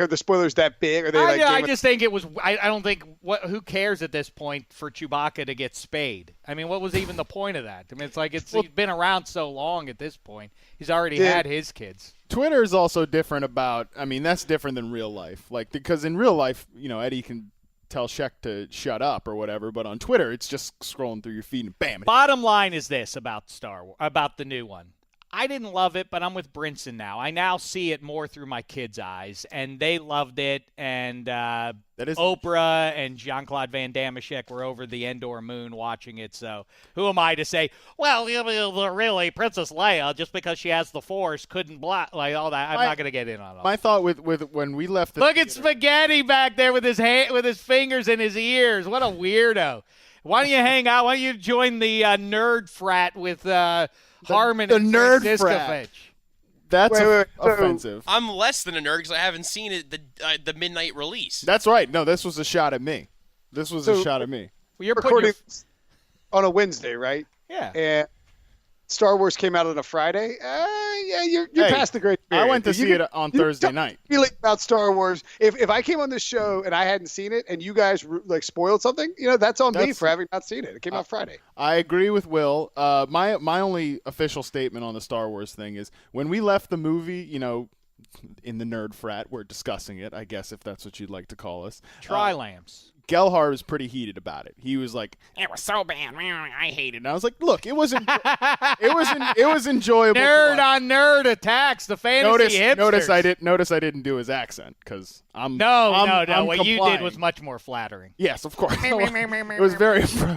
the spoilers that big? Are they I just think it was. I don't think who cares at this point for Chewbacca to get spayed. I mean, what was even the point of that? I mean, it's like he's been around so long at this point. He's already had his kids. Twitter is also different that's different than real life. Like, because in real life, Eddie can tell Shek to shut up or whatever, but on Twitter, it's just scrolling through your feed and bam. Bottom line is this about Star Wars, about the new one. I didn't love it, but I'm with Brinson now. I now see it more through my kids' eyes, and they loved it. And Oprah and Jean-Claude Van Dameshek were over the Endor moon watching it. So who am I to say, well, really, Princess Leia, just because she has the Force, couldn't block like all that. I'm not going to get in on it. My thought with when we left the Look at Spaghetti back there with his fingers in his ears. What a weirdo. Why don't you hang out? Why don't you join the nerd frat with Harmon and nerd frat. That's offensive. I'm less than a nerd because I haven't seen it the midnight release. That's right. No, this was a shot at me. A shot at me. Well, you're recording on a Wednesday, right? Yeah. And Star Wars came out on a Friday. you're past the great period. I went to see it on Thursday night. Feeling about Star Wars. If I came on this show and I hadn't seen it and you guys like spoiled something, that's on me for having not seen it. It came out Friday. I agree with Will. My only official statement on the Star Wars thing is when we left the movie, in the nerd frat, we're discussing it, I guess, if that's what you'd like to call us. Tri-Lambs. Gelhard was pretty heated about it. He was like, "It was so bad. I hated it." And I was like, "Look, it was enjoyable." Nerd on nerd attacks the fantasy hipsters. Notice I didn't do his accent because I'm No. I'm What you did was much more flattering. Yes, of course. It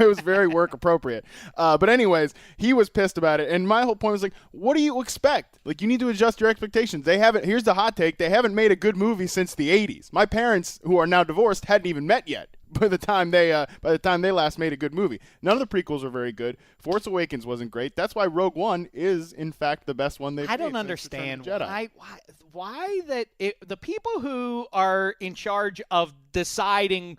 was very work appropriate. But anyways, he was pissed about it, and my whole point was like, what do you expect? Like, you need to adjust your expectations. Here's the hot take: they haven't made a good movie since the '80s. My parents, who are now divorced, hadn't even met yet by the time they last made a good movie. None of the prequels were very good. Force Awakens wasn't great. That's why Rogue One is, in fact, the best one they've made. I don't understand why the people who are in charge of deciding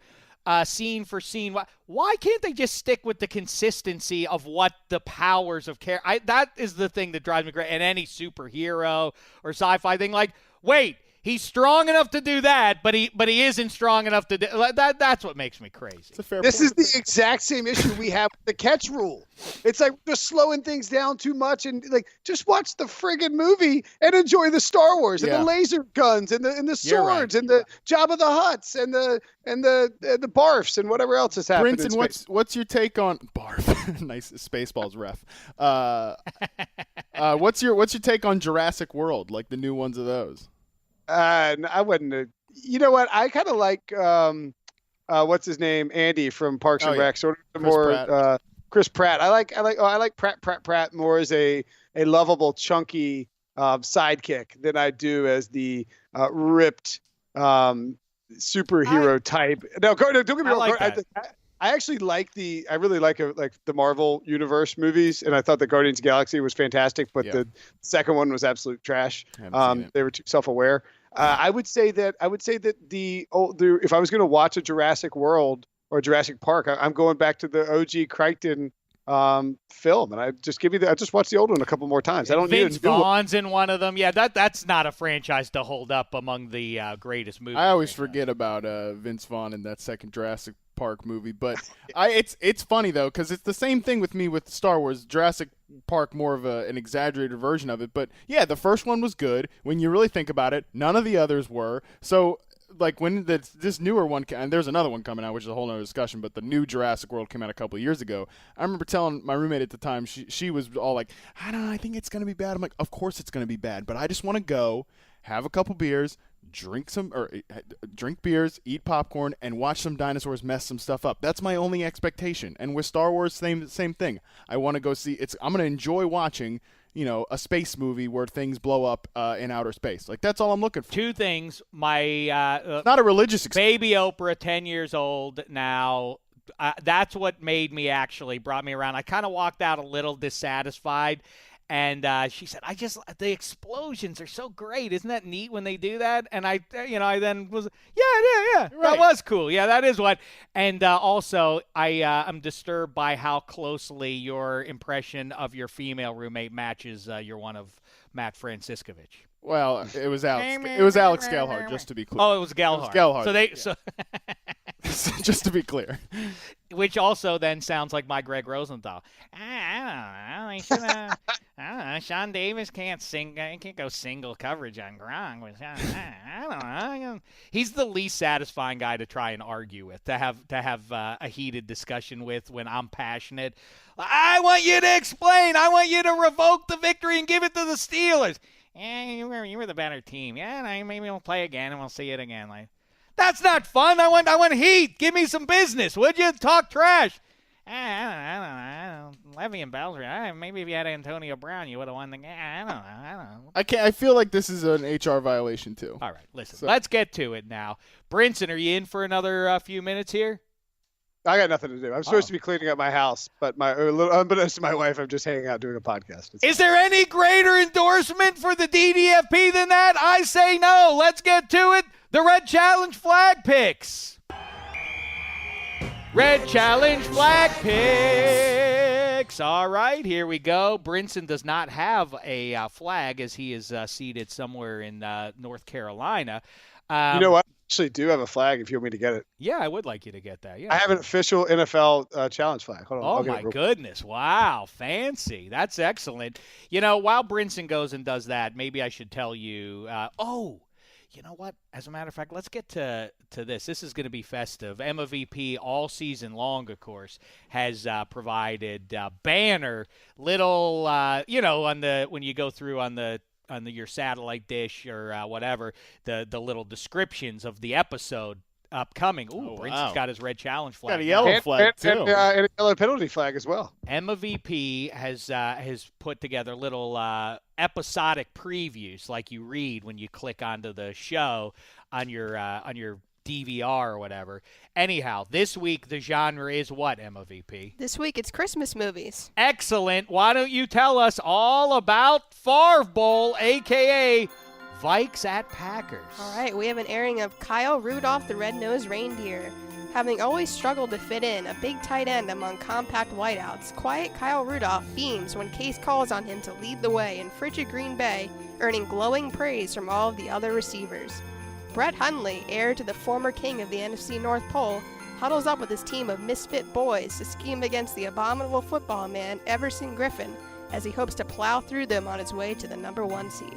scene for scene, why can't they just stick with the consistency of what the powers of character? That is the thing that drives me crazy. And any superhero or sci-fi thing, like, wait, he's strong enough to do that, but he isn't strong enough to do that. That's what makes me crazy. This is the exact same issue we have with the catch rule. It's like we're slowing things down too much, and like just watch the friggin' movie and enjoy the Star Wars and the laser guns and the swords and the Jabba the Hutts and the barfs and whatever else has happened. Brinson, what's your take on barf? Nice Spaceballs ref. What's your take on Jurassic World, like the new ones of those? I wouldn't. You know what? I kind of like what's his name, Andy from Parks and Rec. Sort of more Chris Pratt. I like Pratt more as a lovable, chunky sidekick than I do as the ripped superhero type. No, don't get me wrong. I actually I really like the Marvel Universe movies, and I thought the Guardians of the Galaxy was fantastic, but the second one was absolute trash. They were too self-aware. I would say that if I was going to watch a Jurassic World or Jurassic Park, I'm going back to the OG Crichton film, and I just watched the old one a couple more times. I don't Vince Vaughn's in one of them. Yeah, that's not a franchise to hold up among the greatest movies. I always forget about Vince Vaughn in that second Jurassic Park movie, but it's funny though because it's the same thing with me with Star Wars. Jurassic Park more of an exaggerated version of it, but yeah, the first one was good. When you really think about it, none of the others were. So like when this newer one, and there's another one coming out, which is a whole other discussion, but the new Jurassic World came out a couple of years ago. I remember telling my roommate at the time, she was all like, I don't know, I think it's going to be bad. I'm like, of course it's going to be bad, but I just want to go have a couple beers, drink beers, eat popcorn, and watch some dinosaurs mess some stuff up. That's my only expectation. And with Star Wars, same thing. I want to go see I'm going to enjoy watching a space movie where things blow up in outer space. Like, that's all I'm looking for. Two things. My not a religious experience. Baby Oprah, 10 years old now. That's what brought me around. I kind of walked out a little dissatisfied. And she said, the explosions are so great. Isn't that neat when they do that? And I then was, yeah. Right. That was cool. Yeah, that is what. And also, I'm disturbed by how closely your impression of your female roommate matches your one of Matt Franciscovich. Well, it was Alex. It was Alex Gelhard, just to be clear. Oh, it was Gelhard. So just to be clear. Which also then sounds like my Greg Rosenthal. I don't know. Sean Davis can't sing. He can't go single coverage on Gronk. I don't know. He's the least satisfying guy to try and argue with, to have a heated discussion with when I'm passionate. I want you to explain. I want you to revoke the victory and give it to the Steelers. Yeah, you were the better team. Yeah, maybe we'll play again and we'll see it again. Like, that's not fun. I want heat. Give me some business, would you? Talk trash. I don't know. Levy and Bell's. Maybe if you had Antonio Brown, you would have won the game. I don't know. I feel like this is an HR violation too. All right, listen. Let's get to it now. Brinson, are you in for another few minutes here? I got nothing to do. I'm supposed to be cleaning up my house, but unbeknownst to my wife, I'm just hanging out doing a podcast. Is there any greater endorsement for the DDFP than that? I say no. Let's get to it. The Red Challenge flag picks. Red Challenge flag picks. Alex. All right, here we go. Brinson does not have a flag as he is seated somewhere in North Carolina. You know what? I actually do have a flag if you want me to get it. Yeah, I would like you to get that. Yeah. I have an official NFL challenge flag. Hold on. Oh, I'll get my it real goodness. Wow. Fancy. That's excellent. You know, while Brinson goes and does that, maybe I should tell you, you know what? As a matter of fact, let's get to this. This is going to be festive. EmmaVP all season long, of course, has provided banner little, when you go through on your satellite dish or whatever, the little descriptions of the episode upcoming. Ooh, Brinson's got his red challenge flag. Got a yellow flag, too. And a yellow penalty flag as well. EmmaVP has put together little episodic previews like you read when you click onto the show on your DVR or whatever. Anyhow, this week the genre is what, EmmaVP? This week it's Christmas movies. Excellent. Why don't you tell us all about Favre Bowl, a.k.a. Vikes at Packers. All right, we have an airing of Kyle Rudolph the Red-Nosed Reindeer. Having always struggled to fit in, a big tight end among compact wideouts, quiet Kyle Rudolph beams when Case calls on him to lead the way in frigid Green Bay, earning glowing praise from all of the other receivers. Brett Hundley, heir to the former king of the NFC North Pole, huddles up with his team of misfit boys to scheme against the abominable football man Everson Griffin as he hopes to plow through them on his way to the number 1 seed.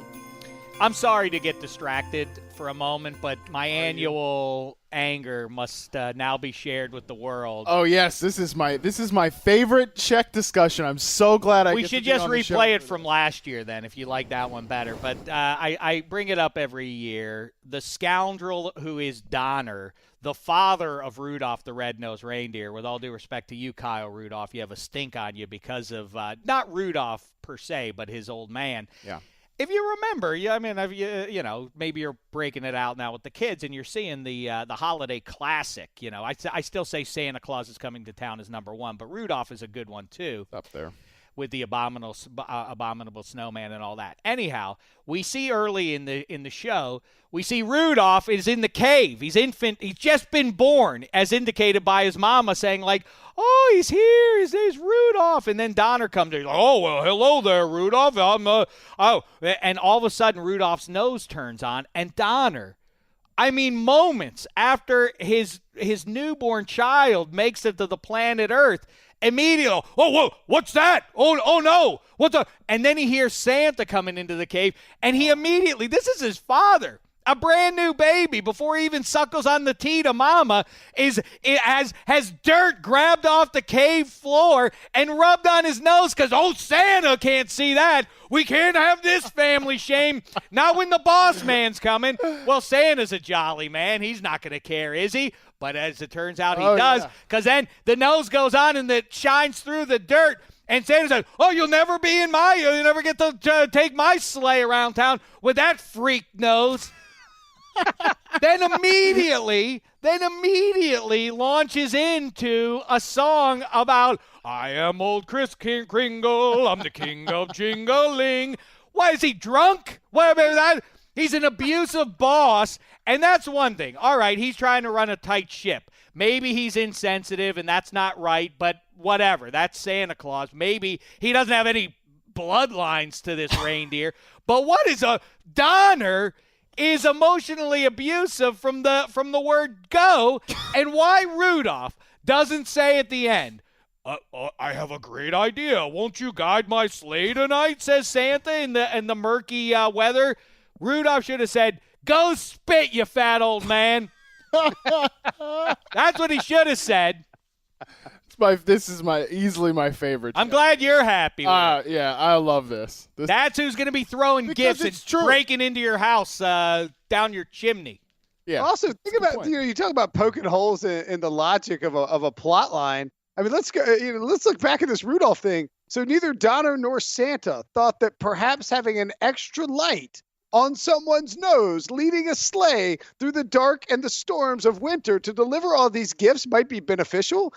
I'm sorry to get distracted for a moment, but my annual anger must now be shared with the world. Oh yes, this is my favorite Shek discussion. I'm so glad we should just replay it from last year then, if you like that one better. But I bring it up every year. The scoundrel who is Donner, the father of Rudolph the Red-Nosed Reindeer. With all due respect to you, Kyle Rudolph, you have a stink on you because of not Rudolph per se, but his old man. Yeah. If you remember, maybe you're breaking it out now with the kids, and you're seeing the holiday classic. You know, I still say Santa Claus is Coming to Town is number 1, but Rudolph is a good one too. Up there with the abominable snowman and all that. Anyhow, we see early in the show, we see Rudolph is in the cave. He's just been born, as indicated by his mama saying like, "Oh, he's here. His name's Rudolph." And then Donner comes in. "Oh, well, hello there, Rudolph." And all of a sudden Rudolph's nose turns on, and Donner, moments after his newborn child makes it to the planet Earth, immediately, whoa, what's that? Oh no, what the? And then he hears Santa coming into the cave, and he immediately, this is his father, a brand new baby, before he even suckles on the tea to mama, has dirt grabbed off the cave floor and rubbed on his nose because, Santa can't see that. We can't have this family shame. Not when the boss man's coming. Well, Santa's a jolly man. He's not going to care, is he? But as it turns out, he does, because then the nose goes on and it shines through the dirt. And Santa said, you'll never get to take my sleigh around town with that freak nose. then immediately launches into a song about, "I am old Kris Kringle, I'm the king of jingling." Why, is he drunk? He's an abusive boss, and that's one thing. All right, he's trying to run a tight ship. Maybe he's insensitive, and that's not right, but whatever. That's Santa Claus. Maybe he doesn't have any bloodlines to this reindeer. But what is Donner is emotionally abusive from the word go, and why Rudolph doesn't say at the end, "I have a great idea. Won't you guide my sleigh tonight?" says Santa in the murky weather. Rudolph should have said, "Go spit, you fat old man." That's what he should have said. This is easily my favorite. I'm glad you're happy with it. Yeah, I love this. That's who's going to be throwing gifts and breaking into your house down your chimney. Yeah. Also, think about you talk about poking holes in the logic of a plot line. Let's go. Let's look back at this Rudolph thing. So neither Donner nor Santa thought that perhaps having an extra light on someone's nose, leading a sleigh through the dark and the storms of winter to deliver all these gifts might be beneficial.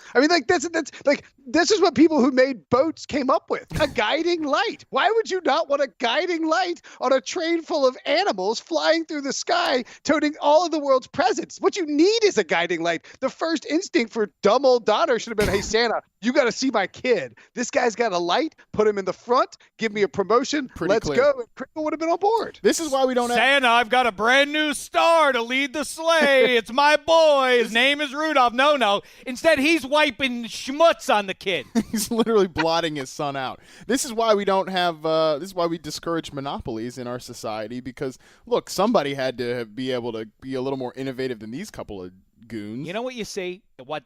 This is what people who made boats came up with, a guiding light. Why would you not want a guiding light on a train full of animals flying through the sky, toting all of the world's presents? What you need is a guiding light. The first instinct for dumb old Donner should have been, "Hey, Santa, You got to see my kid. This guy's got a light. Put him in the front. Give me a promotion. Let's clear. go. And Crickle would have been on board. This is why we don't have. Santa, I've got a brand new star to lead the sleigh. It's my boy. His name is Rudolph. No. Instead, he's wiping schmutz on the kid. He's literally blotting his son out. This is why we don't have. This is why we discourage monopolies in our society. Because look, somebody had to be able to be a little more innovative than these couple of goons. You know what you see? What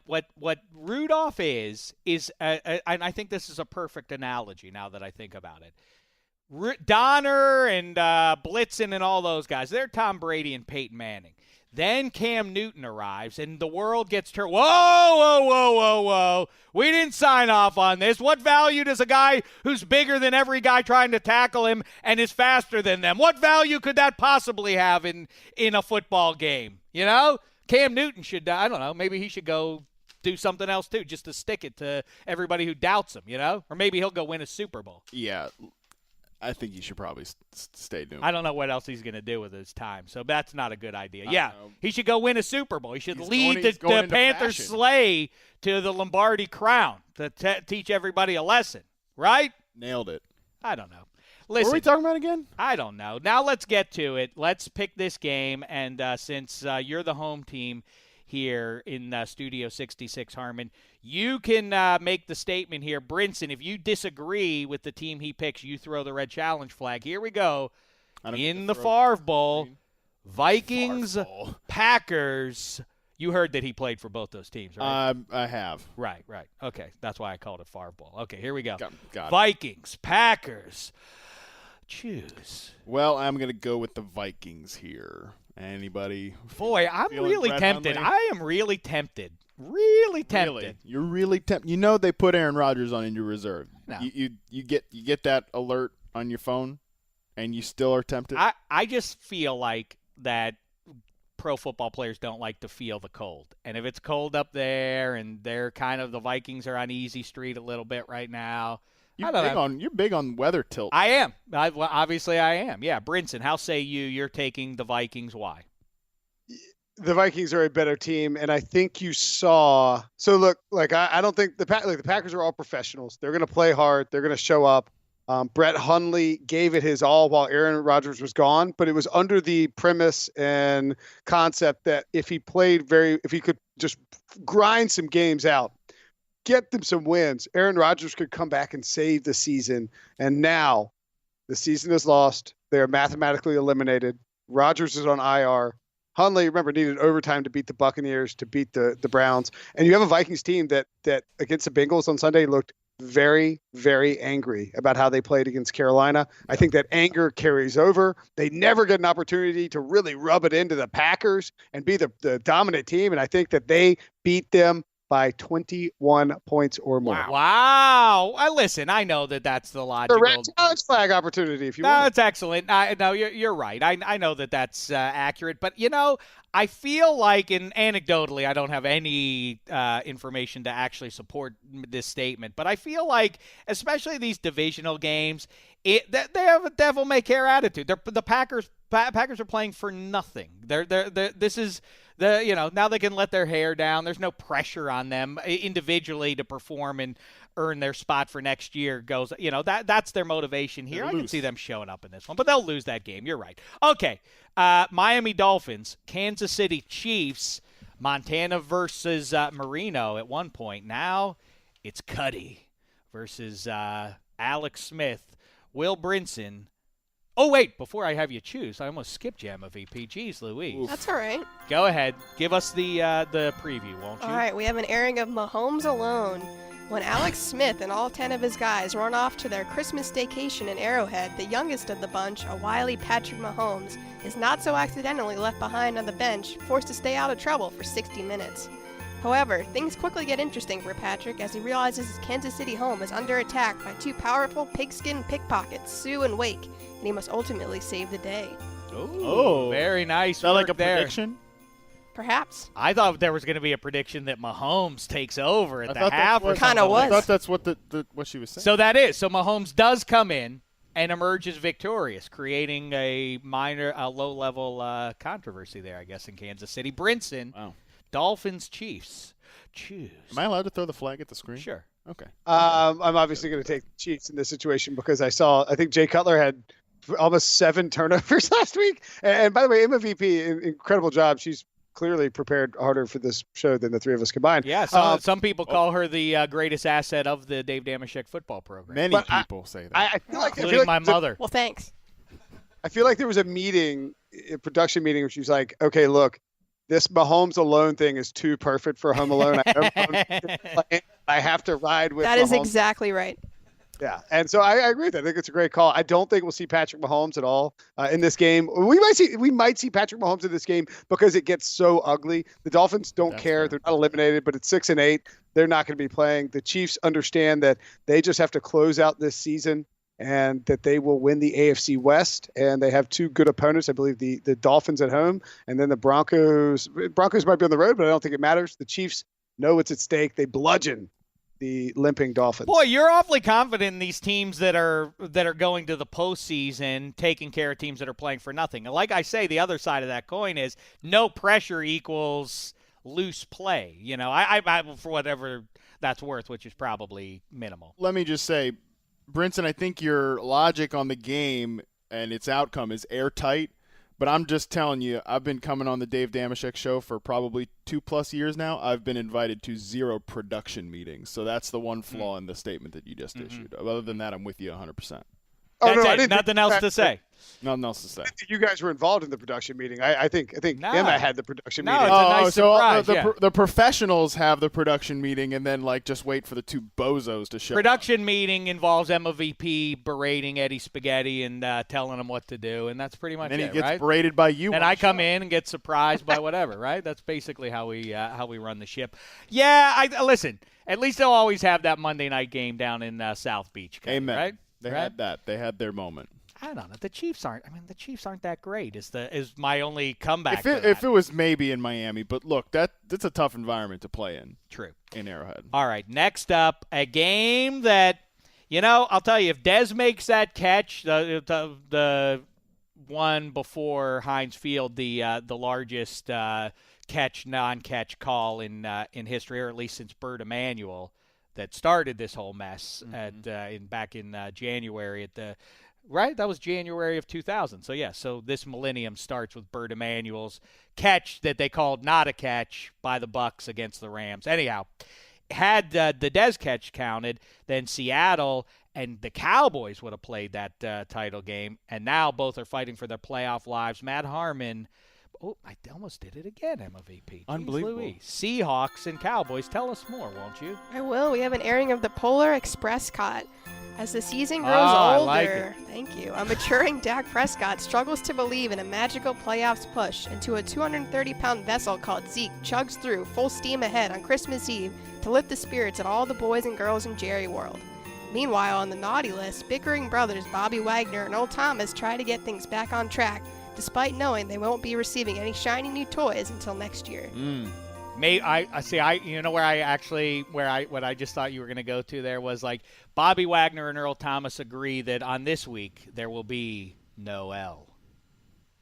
Rudolph is and I think this is a perfect analogy now that I think about it. Donner and Blitzen and all those guys, they're Tom Brady and Peyton Manning. Then Cam Newton arrives, and the world gets turned. Whoa. We didn't sign off on this. What value does a guy who's bigger than every guy trying to tackle him and is faster than them, what value could that possibly have in a football game? You know? Cam Newton should, I don't know, maybe he should go do something else too, just to stick it to everybody who doubts him, you know? Or maybe he'll go win a Super Bowl. Yeah, I think he should probably stay doing. I don't know what else he's going to do with his time, so that's not a good idea. Yeah, he should go win a Super Bowl. He should lead the Panthers sleigh to the Lombardi crown to teach everybody a lesson, right? Nailed it. I don't know. Listen, what are we talking about again? I don't know. Now let's get to it. Let's pick this game, and since you're the home team here in Studio 66, Harmon, you can make the statement here. Brinson, if you disagree with the team he picks, you throw the red challenge flag. Here we go. In the Favre Bowl, Vikings, Packers. You heard that he played for both those teams, right? I have. Right. Okay, that's why I called it Favre Bowl. Okay, here we go. Got it. Vikings, Packers. Choose. Well, I'm going to go with the Vikings here. Anybody? Boy, I'm really tempted. Hundley? I am really tempted. Really tempted. Really? You're really tempted. You know they put Aaron Rodgers on injured reserve. No. You get that alert on your phone, and you still are tempted? I just feel like that pro football players don't like to feel the cold. And if it's cold up there and they're kind of the Vikings are on easy street a little bit right now. You're big on weather tilt. I am. Obviously, I am. Yeah, Brinson, how say you're taking the Vikings? Why? The Vikings are a better team, and I think you saw. So look, I don't think the Packers are all professionals. They're going to play hard. They're going to show up. Brett Hundley gave it his all while Aaron Rodgers was gone, but it was under the premise and concept that if he could just grind some games out, get them some wins, Aaron Rodgers could come back and save the season. And now the season is lost. They are mathematically eliminated. Rodgers is on IR. Hundley, remember, needed overtime to beat the Buccaneers, to beat the Browns. And you have a Vikings team that against the Bengals on Sunday looked very, very angry about how they played against Carolina. I think that anger carries over. They never get an opportunity to really rub it into the Packers and be the dominant team. And I think that they beat them by 21 points or more. Wow. Listen, I know that's the logical. A red challenge flag opportunity if you want. That's excellent. No, you're right. I know that's accurate. But, I feel like, and anecdotally, I don't have any information to actually support this statement, but I feel like, especially these divisional games, they have a devil-may-care attitude. The Packers are playing for nothing. This is now they can let their hair down. There's no pressure on them individually to perform and earn their spot for next year. That's their motivation here. I can see them showing up in this one, but they'll lose that game. You're right. Okay. Miami Dolphins, Kansas City Chiefs, Montana versus Marino at one point. Now it's Cuddy versus Alex Smith, Will Brinson. Oh, wait, before I have you choose, I almost skipped you, EmmaVP. Jeez Louise. That's all right. Go ahead. Give us the preview, won't you? All right, we have an airing of Mahomes Alone. When Alex Smith and all 10 of his guys run off to their Christmas staycation in Arrowhead, the youngest of the bunch, a wily Patrick Mahomes, is not so accidentally left behind on the bench, forced to stay out of trouble for 60 minutes. However, things quickly get interesting for Patrick as he realizes his Kansas City home is under attack by two powerful pigskin pickpockets, Sue and Wake, and he must ultimately save the day. Oh, very nice. Is that like a there. prediction? Perhaps. I thought there was going to be a prediction that Mahomes takes over at the half. Kinda was. I thought that's what what she was saying. So that is. So Mahomes does come in and emerges victorious, creating a low-level controversy there, I guess, in Kansas City. Brinson, wow. Dolphins, Chiefs. Choose. Am I allowed to throw the flag at the screen? Sure. Okay. I'm obviously going to take the Chiefs in this situation because I think Jay Cutler had almost 7 turnovers last week. And by the way, EmmaVP, incredible job. She's clearly prepared harder for this show than the three of us combined. Yeah, some people call her the greatest asset of the Dave Dameshek football program. Many people say that. I feel like, including my mother. Well, thanks. I feel like there was a production meeting where she was like, okay, look, this Mahomes alone thing is too perfect for Home Alone. I have to ride with That Mahomes. is exactly right. Yeah, and so I agree with that. I think it's a great call. I don't think we'll see Patrick Mahomes at all in this game. We might see Patrick Mahomes in this game because it gets so ugly. The Dolphins don't care. Fair. They're not eliminated, but it's 6-8. They're not going to be playing. The Chiefs understand that they just have to close out this season and that they will win the AFC West. And they have 2 good opponents. I believe the Dolphins at home and then the Broncos. Broncos might be on the road, but I don't think it matters. The Chiefs know what's at stake. They bludgeon the limping Dolphins. Boy, you're awfully confident in these teams that are going to the postseason, taking care of teams that are playing for nothing. And like I say, the other side of that coin is no pressure equals loose play. You know, I for whatever that's worth, which is probably minimal. Let me just say, Brinson, I think your logic on the game and its outcome is airtight. But I'm just telling you, I've been coming on the Dave Dameshek show for probably 2+ years now. I've been invited to 0 production meetings. So that's the one flaw in the statement that you just issued. Other than that, I'm with you 100%. Oh, That's no, I it. didn't Nothing else to say. Nothing else to say. You guys were involved in the production meeting. I think No. Emma had the production No, meeting. it's a nice surprise, yeah. the professionals have the production meeting and then just wait for the 2 bozos to show up. Production meeting involves EmmaVP berating Eddie Spaghetti and telling him what to do, and that's pretty much And it, he gets right? berated by you. And on I the come show. in and get surprised by whatever, right? That's basically how we run the ship. Yeah, listen. At least they'll always have that Monday night game down in South Beach. Amen. Right? They Right? had that. They had their moment. I don't know. The Chiefs aren't. I mean, the Chiefs aren't that great. Is my only comeback. If it was maybe in Miami, but look, that's a tough environment to play in. True. In Arrowhead. All right. Next up, a game that I'll tell you, if Dez makes that catch, the one before Heinz Field, the largest non-catch call in history, or at least since Burt Emanuel, that started this whole mess back in January at the. Right? That was January of 2000. So, yeah. So, this millennium starts with Burt Emanuel's catch that they called not a catch by the Bucs against the Rams. Anyhow, had the Dez catch counted, then Seattle and the Cowboys would have played that title game. And now both are fighting for their playoff lives. Matt Harmon. Oh, I almost did it again, EmmaVP. Unbelievable. Louise. Seahawks and Cowboys. Tell us more, won't you? I will. We have an airing of the Polar Express cut. As the season grows I older, like it. thank you, a maturing Dak Prescott struggles to believe in a magical playoffs push until a 230-pound vessel called Zeke chugs through full steam ahead on Christmas Eve to lift the spirits of all the boys and girls in Jerry World. Meanwhile, on the naughty list, bickering brothers Bobby Wagner and Old Thomas try to get things back on track, despite knowing they won't be receiving any shiny new toys until next year. I see. What I just thought you were going to go to there was like Bobby Wagner and Earl Thomas agree that on this week there will be Noel.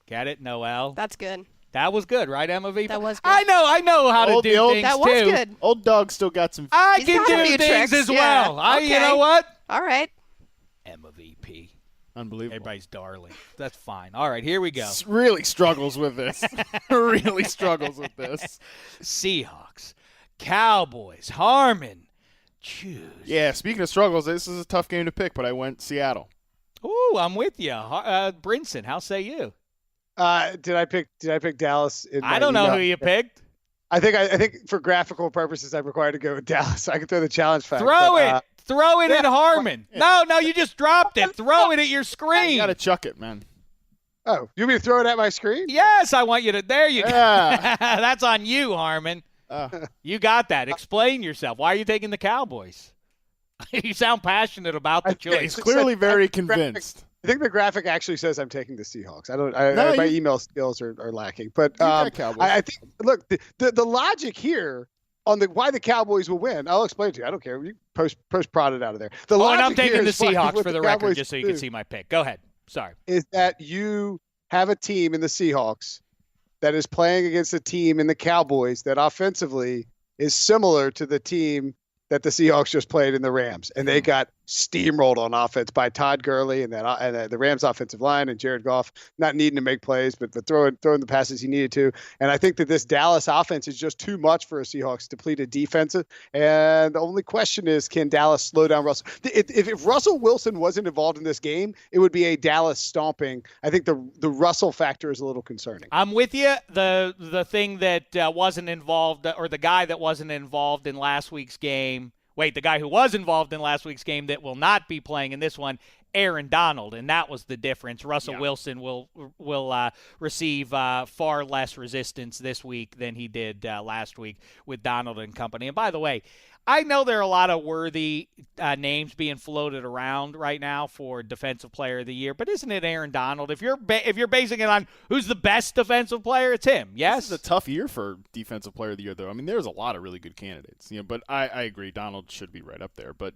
Get it, Noel? That's good. That was good, right, EmmaVP? That was good. I know how to do things That too. was good. Old dog still got some. I He's can got a do few things tricks, as yeah. well. You Okay. know what? All right. EmmaVP. Unbelievable. Everybody's darling. That's fine. All right, here we go. Really struggles with this. Really struggles with this. Seahawks, Cowboys, Harmon. Choose. Yeah, speaking of struggles, this is a tough game to pick, but I went Seattle. Ooh, I'm with you. Brinson, how say you? Did I pick Dallas? In I my don't know email? who you picked. I think for graphical purposes, I'm required to go with Dallas. I can throw the challenge fact. Throw but, it. Throw it at Harmon. No, you just dropped it. Throw it at your screen. You got to chuck it, man. Oh, you want me to throw it at my screen? Yes, I want you to. There you Yeah. go. That's on you, Harmon. You got that. Explain yourself. Why are you taking the Cowboys? You sound passionate about the choice. He's clearly very convinced. I think the graphic actually says I'm taking the Seahawks. No, my email skills are lacking. But got Cowboys. I think, look, the logic here on why the Cowboys will win, I'll explain it to you. I don't care. You post prod it out of there. The And logic I'm taking here the is why- Seahawks what for the record, Cowboys just so you do can see my pick. Go ahead. Sorry. is that you have a team in the Seahawks that is playing against a team in the Cowboys that offensively is similar to the team that the Seahawks just played in the Rams, and they got steamrolled on offense by Todd Gurley and the Rams offensive line and Jared Goff not needing to make plays, but throwing the passes he needed to. And I think that this Dallas offense is just too much for a Seahawks depleted defense. And the only question is, can Dallas slow down Russell? If Russell Wilson wasn't involved in this game, it would be a Dallas stomping. I think the Russell factor is a little concerning. I'm with you. The thing that wasn't involved, or the guy that wasn't involved in last week's game. Wait, the guy who was involved in last week's game that will not be playing in this one, Aaron Donald, and that was the difference. Russell Wilson will receive far less resistance this week than he did last week with Donald and company. And by the way, I know there are a lot of worthy names being floated around right now for Defensive Player of the Year, but isn't it Aaron Donald? If you're basing it on who's the best defensive player, it's him. Yes, this is a tough year for Defensive Player of the Year, though. I mean, there's a lot of really good candidates, but I agree Donald should be right up there. But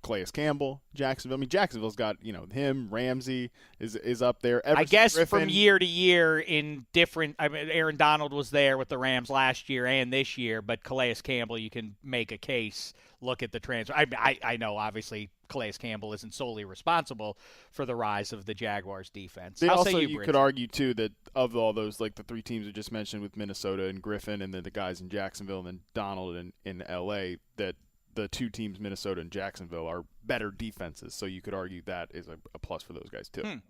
Calais Campbell, Jacksonville. I mean, Jacksonville's got him. Ramsey is up there. Everson I guess Griffin. From year to year in different. I mean, Aaron Donald was there with the Rams last year and this year, but Calais Campbell, you can make a case. Look at the transfer. I know, obviously, Calais Campbell isn't solely responsible for the rise of the Jaguars' defense. You could argue, too, that of all those, like the three teams we just mentioned with Minnesota and Griffin and then the guys in Jacksonville and then Donald in L.A., that the two teams, Minnesota and Jacksonville, are better defenses. So you could argue that is a plus for those guys, too.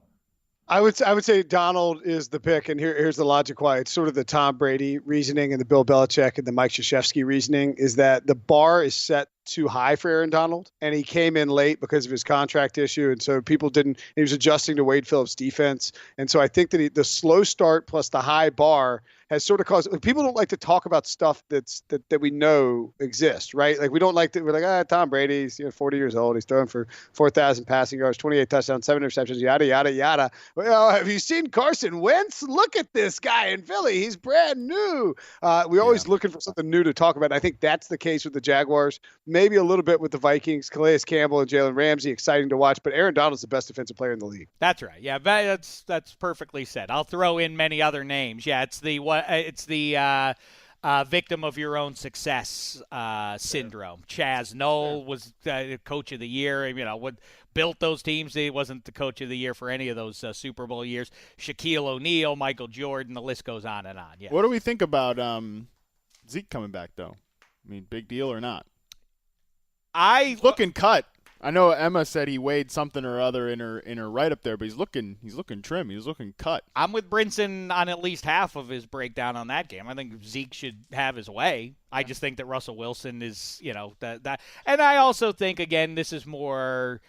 I would say Donald is the pick, and here's the logic why. It's sort of the Tom Brady reasoning and the Bill Belichick and the Mike Krzyzewski reasoning is that the bar is set too high for Aaron Donald, and he came in late because of his contract issue, and so he was adjusting to Wade Phillips' defense, and so I think that the slow start plus the high bar has sort of caused people don't like to talk about stuff that we know exists, right? Like we don't like to. We're like, Tom Brady's 40 years old, he's throwing for 4,000 passing yards, 28 touchdowns, 7 interceptions, yada yada yada. Well, have you seen Carson Wentz? Look at this guy in Philly, he's brand new. We're always looking for something new to talk about. And I think that's the case with the Jaguars. Maybe a little bit with the Vikings, Calais Campbell and Jalen Ramsey, exciting to watch. But Aaron Donald's the best defensive player in the league. That's right. Yeah, that's perfectly said. I'll throw in many other names. Yeah, it's the victim of your own success syndrome. Chaz Noll was coach of the year. What built those teams? He wasn't the coach of the year for any of those Super Bowl years. Shaquille O'Neal, Michael Jordan, the list goes on and on. Yeah. What do we think about Zeke coming back, though? I mean, big deal or not? He's looking cut. I know Emma said he weighed something or other in her right up there, but he's looking trim. He's looking cut. I'm with Brinson on at least half of his breakdown on that game. I think Zeke should have his way. I just think that Russell Wilson is, that. And I also think, again, this is more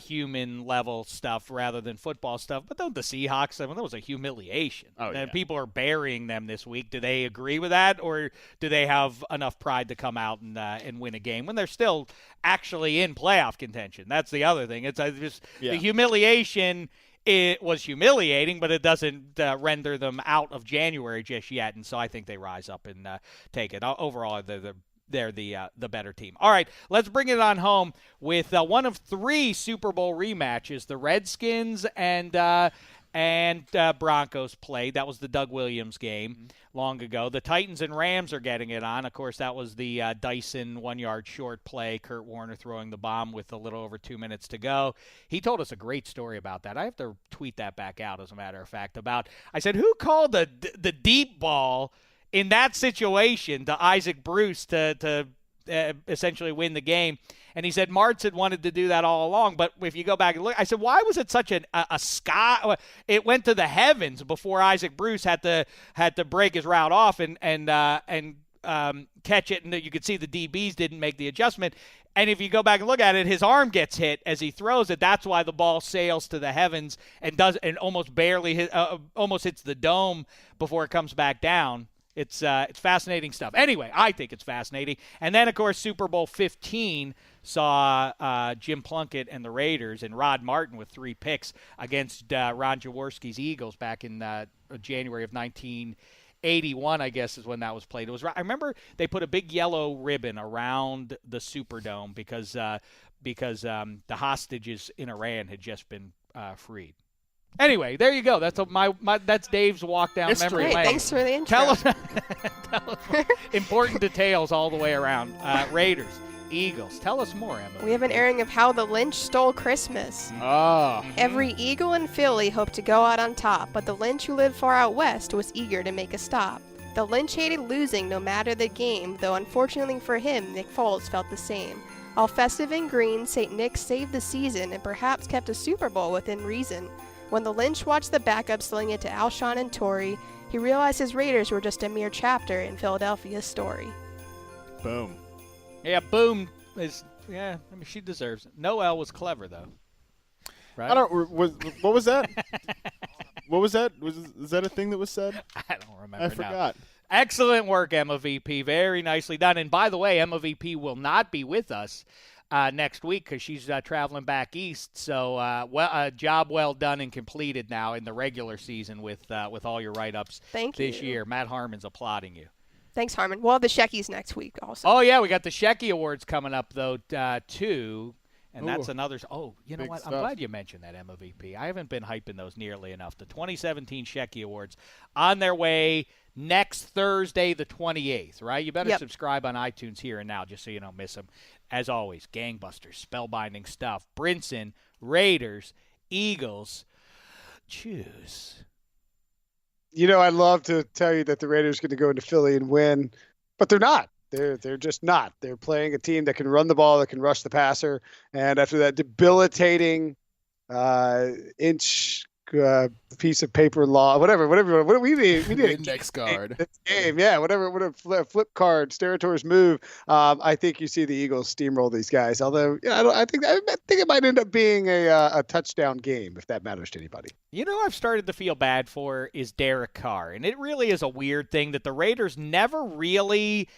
human level stuff rather than football stuff. But the Seahawks, that was a humiliation. People are burying them this week. Do they agree with that, or do they have enough pride to come out and win a game when they're still actually in playoff contention? That's the other thing. It's just the humiliation. It was humiliating, but it doesn't render them out of January just yet. And so I think they rise up and take it. Overall, they're the better team. All right, let's bring it on home with one of three Super Bowl rematches. The Redskins and Broncos played. That was the Doug Williams game long ago. The Titans and Rams are getting it on. Of course, that was the Dyson 1-yard short play. Kurt Warner throwing the bomb with a little over 2 minutes to go. He told us a great story about that. I have to tweet that back out, as a matter of fact. I said, who called the deep ball in that situation to Isaac Bruce to essentially win the game? And he said Martz had wanted to do that all along. But if you go back and look, I said, why was it such a sky? It went to the heavens before Isaac Bruce had to break his route off and catch it. And you could see the DBs didn't make the adjustment. And if you go back and look at it, his arm gets hit as he throws it. That's why the ball sails to the heavens and almost barely almost hits the dome before it comes back down. It's fascinating stuff. Anyway, I think it's fascinating. And then, of course, Super Bowl 15 saw Jim Plunkett and the Raiders and Rod Martin with 3 picks against Ron Jaworski's Eagles back in January of 1981, I guess, is when that was played. I remember they put a big yellow ribbon around the Superdome because the hostages in Iran had just been freed. Anyway, there you go. That's that's Dave's walk down memory Hey, lane. thanks for the intro. Tell us important details all the way around. Raiders, Eagles. Tell us more, Emma. We have an airing of how the Lynch stole Christmas. Ah. Every Eagle in Philly hoped to go out on top, but the Lynch who lived far out west was eager to make a stop. The Lynch hated losing no matter the game, though unfortunately for him, Nick Foles felt the same. All festive and green, St. Nick saved the season and perhaps kept a Super Bowl within reason. When the Lynch watched the backup sling it to Alshon and Torrey, he realized his Raiders were just a mere chapter in Philadelphia's story. Boom. Yeah, boom is I mean, she deserves it. Noel was clever though. Right? What was that? What was that? Is that a thing that was said? I don't remember. I forgot. Excellent work, EmmaVP. Very nicely done. And by the way, EmmaVP will not be with us next week because she's traveling back east. So, job well done and completed now in the regular season with all your write-ups this year. Matt Harmon's applauding you. Thanks, Harmon. We'll have the Shekis next week also. Oh, yeah, we got the Shek Awards coming up, though, too. And that's another – oh, you know what? Stuff. I'm glad you mentioned that, EmmaVP. I haven't been hyping those nearly enough. The 2017 Shek Awards on their way next Thursday, the 28th, right? You better subscribe on iTunes here and now just so you don't miss them. As always, gangbusters, spellbinding stuff. Brinson, Raiders, Eagles. Choose. You know, I'd love to tell you that the Raiders are going to go into Philly and win, but they're not. They're just not. They're playing a team that can run the ball, that can rush the passer, and after that debilitating inch piece of paper whatever we need Index card game, yeah, whatever flip card Sterators move. I think you see the Eagles steamroll these guys. Although, I think it might end up being a touchdown game if that matters to anybody. You know, I've started to feel bad for is Derek Carr, and it really is a weird thing that the Raiders never really.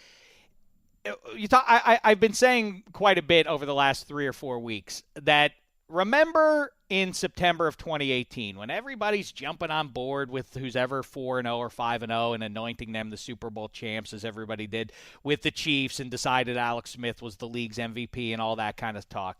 I've been saying quite a bit over the last 3 or 4 weeks that remember in September of 2018 when everybody's jumping on board with who's ever 4-0 or 5-0 and anointing them the Super Bowl champs as everybody did with the Chiefs and decided Alex Smith was the league's MVP and all that kind of talk.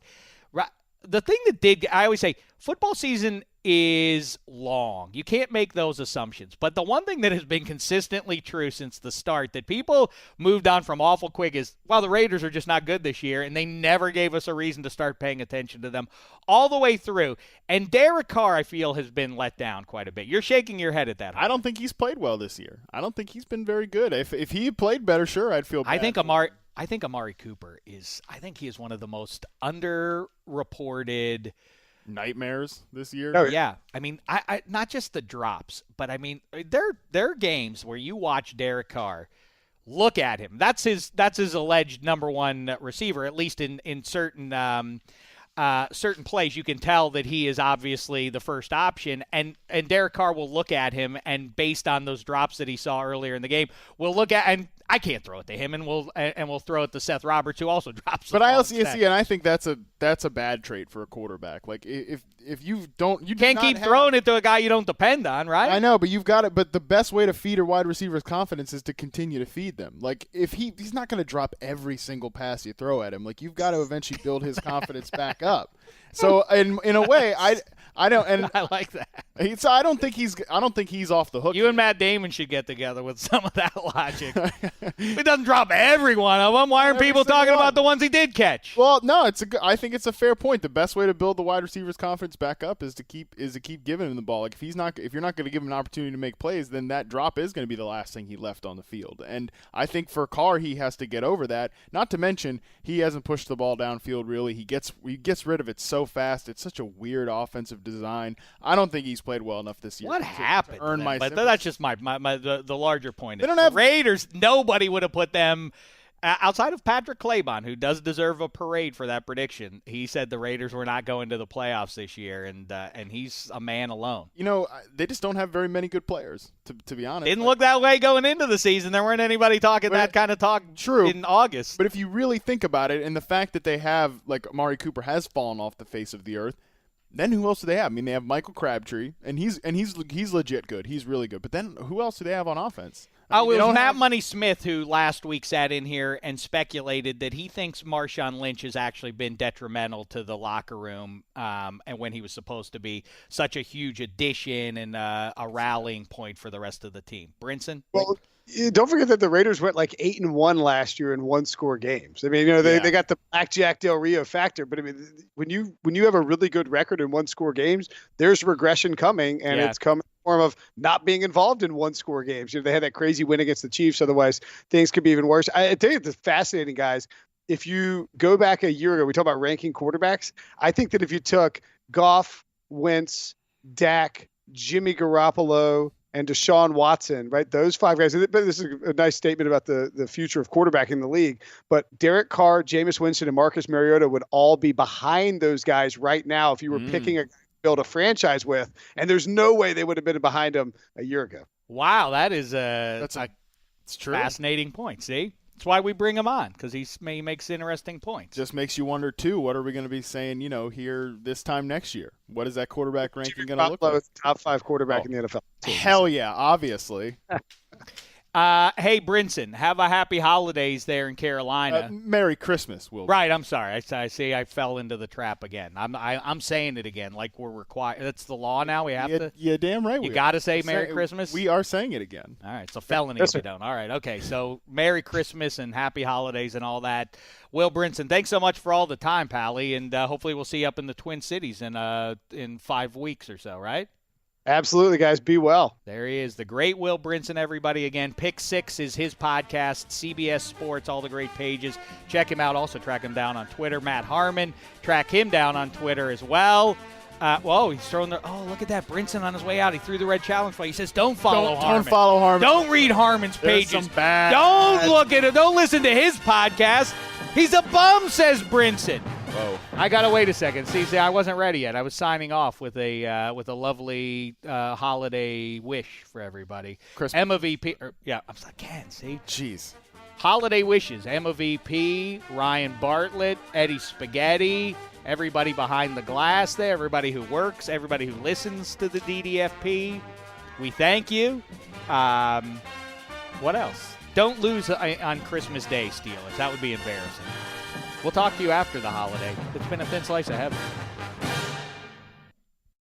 The thing that I always say, football season is long. You can't make those assumptions. But the one thing that has been consistently true since the start that people moved on from awful quick is, well, the Raiders are just not good this year, and they never gave us a reason to start paying attention to them all the way through. And Derek Carr, I feel, has been let down quite a bit. You're shaking your head at that. I don't think he's played well this year. I don't think he's been very good. If he played better, sure, I'd feel bad. I think Amari Cooper is one of the most underreported nightmares this year. Oh, yeah. I mean, I not just the drops, but I mean, there are games where you watch Derek Carr, look at him. That's his alleged number one receiver, at least in certain certain plays. You can tell that he is obviously the first option, and Derek Carr will look at him, and based on those drops that he saw earlier in the game, we'll look at, and I can't throw it to him, and we'll throw it to Seth Roberts, who also drops. But I also see, and I think that's a bad trait for a quarterback. Like if you can't keep throwing it to a guy you don't depend on, right? I know, but you've got it. But the best way to feed a wide receiver's confidence is to continue to feed them. Like if he's not going to drop every single pass you throw at him. Like you've got to eventually build his confidence back up. So in a way, I don't, and I like that. So I don't think he's off the hook. You and Matt Damon should get together with some of that logic. He doesn't drop every one of them. Why aren't people talking about the ones he did catch? Well, no, I think it's a fair point. The best way to build the wide receiver's confidence back up is to keep giving him the ball. Like if you're not going to give him an opportunity to make plays, then that drop is going to be the last thing he left on the field. And I think for Carr, he has to get over that. Not to mention he hasn't pushed the ball downfield really. He gets rid of it so fast. It's such a weird offensive design. I don't think he's played well enough this year. What happened? To earn my but sympathy. That's just the larger point. They don't have Raiders. Nobody would have put them outside of Patrick Claybon, who does deserve a parade for that prediction. He said the Raiders were not going to the playoffs this year, and he's a man alone. You know, they just don't have very many good players, to be honest. Didn't look that way going into the season. There weren't anybody talking that kind of talk in August. But if you really think about it, and the fact that they have, like, Amari Cooper has fallen off the face of the earth, then who else do they have? I mean, they have Michael Crabtree, and he's legit good. He's really good. But then who else do they have on offense? Oh, it was Matt Money Smith who last week sat in here and speculated that he thinks Marshawn Lynch has actually been detrimental to the locker room, and when he was supposed to be such a huge addition and a rallying point for the rest of the team. Brinson? Well, don't forget that the Raiders went like 8-1 last year in one-score games. I mean, they got the Blackjack Del Rio factor, but I mean, when you have a really good record in one-score games, there's regression coming, and it's coming in the form of not being involved in one-score games. They had that crazy win against the Chiefs. Otherwise, things could be even worse. I tell you, it's fascinating, guys. If you go back a year ago, we talked about ranking quarterbacks. I think that if you took Goff, Wentz, Dak, Jimmy Garoppolo, and Deshaun Watson, right? Those 5 guys. But this is a nice statement about the future of quarterback in the league. But Derek Carr, Jameis Winston, and Marcus Mariota would all be behind those guys right now if you were picking a guy to build a franchise with. And there's no way they would have been behind him a year ago. Wow, that is it's true. Fascinating point. See? That's why we bring him on, because he makes interesting points. Just makes you wonder, too, what are we going to be saying, here this time next year? What is that quarterback ranking going to look like? Top 5 quarterback in the NFL. Hell yeah, obviously. Hey, Brinson, have a happy holidays there in Carolina. Merry Christmas, Will. Right, I'm sorry. I see I fell into the trap again. I'm saying it again like we're required. That's the law now. We have to. Yeah, damn right. You got to say Merry Christmas? We are saying it again. All right, so felony if you don't. All right, okay. So Merry Christmas and happy holidays and all that. Will Brinson, thanks so much for all the time, Pally, and hopefully we'll see you up in the Twin Cities in 5 weeks or so, right? Absolutely, guys. Be well. There he is, the great Will Brinson, everybody. Again, Pick 6 is his podcast, CBS Sports, all the great pages. Check him out. Also track him down on Twitter. Matt Harmon, track him down on Twitter as well. He's throwing look at that. Brinson on his way out. He threw the red challenge flag. He says, don't follow Harmon. Don't follow Harmon. Don't read Harmon's pages. There's some bad. Don't look at it. Don't listen to his podcast. He's a bum, says Brinson. Whoa. I gotta wait a second. See, I wasn't ready yet. I was signing off with a lovely holiday wish for everybody. EmmaVP. See. Jeez. Holiday wishes. EmmaVP, Ryan Bartlett, Eddie Spaghetti, everybody behind the glass there, everybody who works, everybody who listens to the DDFP. We thank you. What else? Don't lose on Christmas Day, Steelers. That would be embarrassing. We'll talk to you after the holiday. It's been a thin slice of heaven.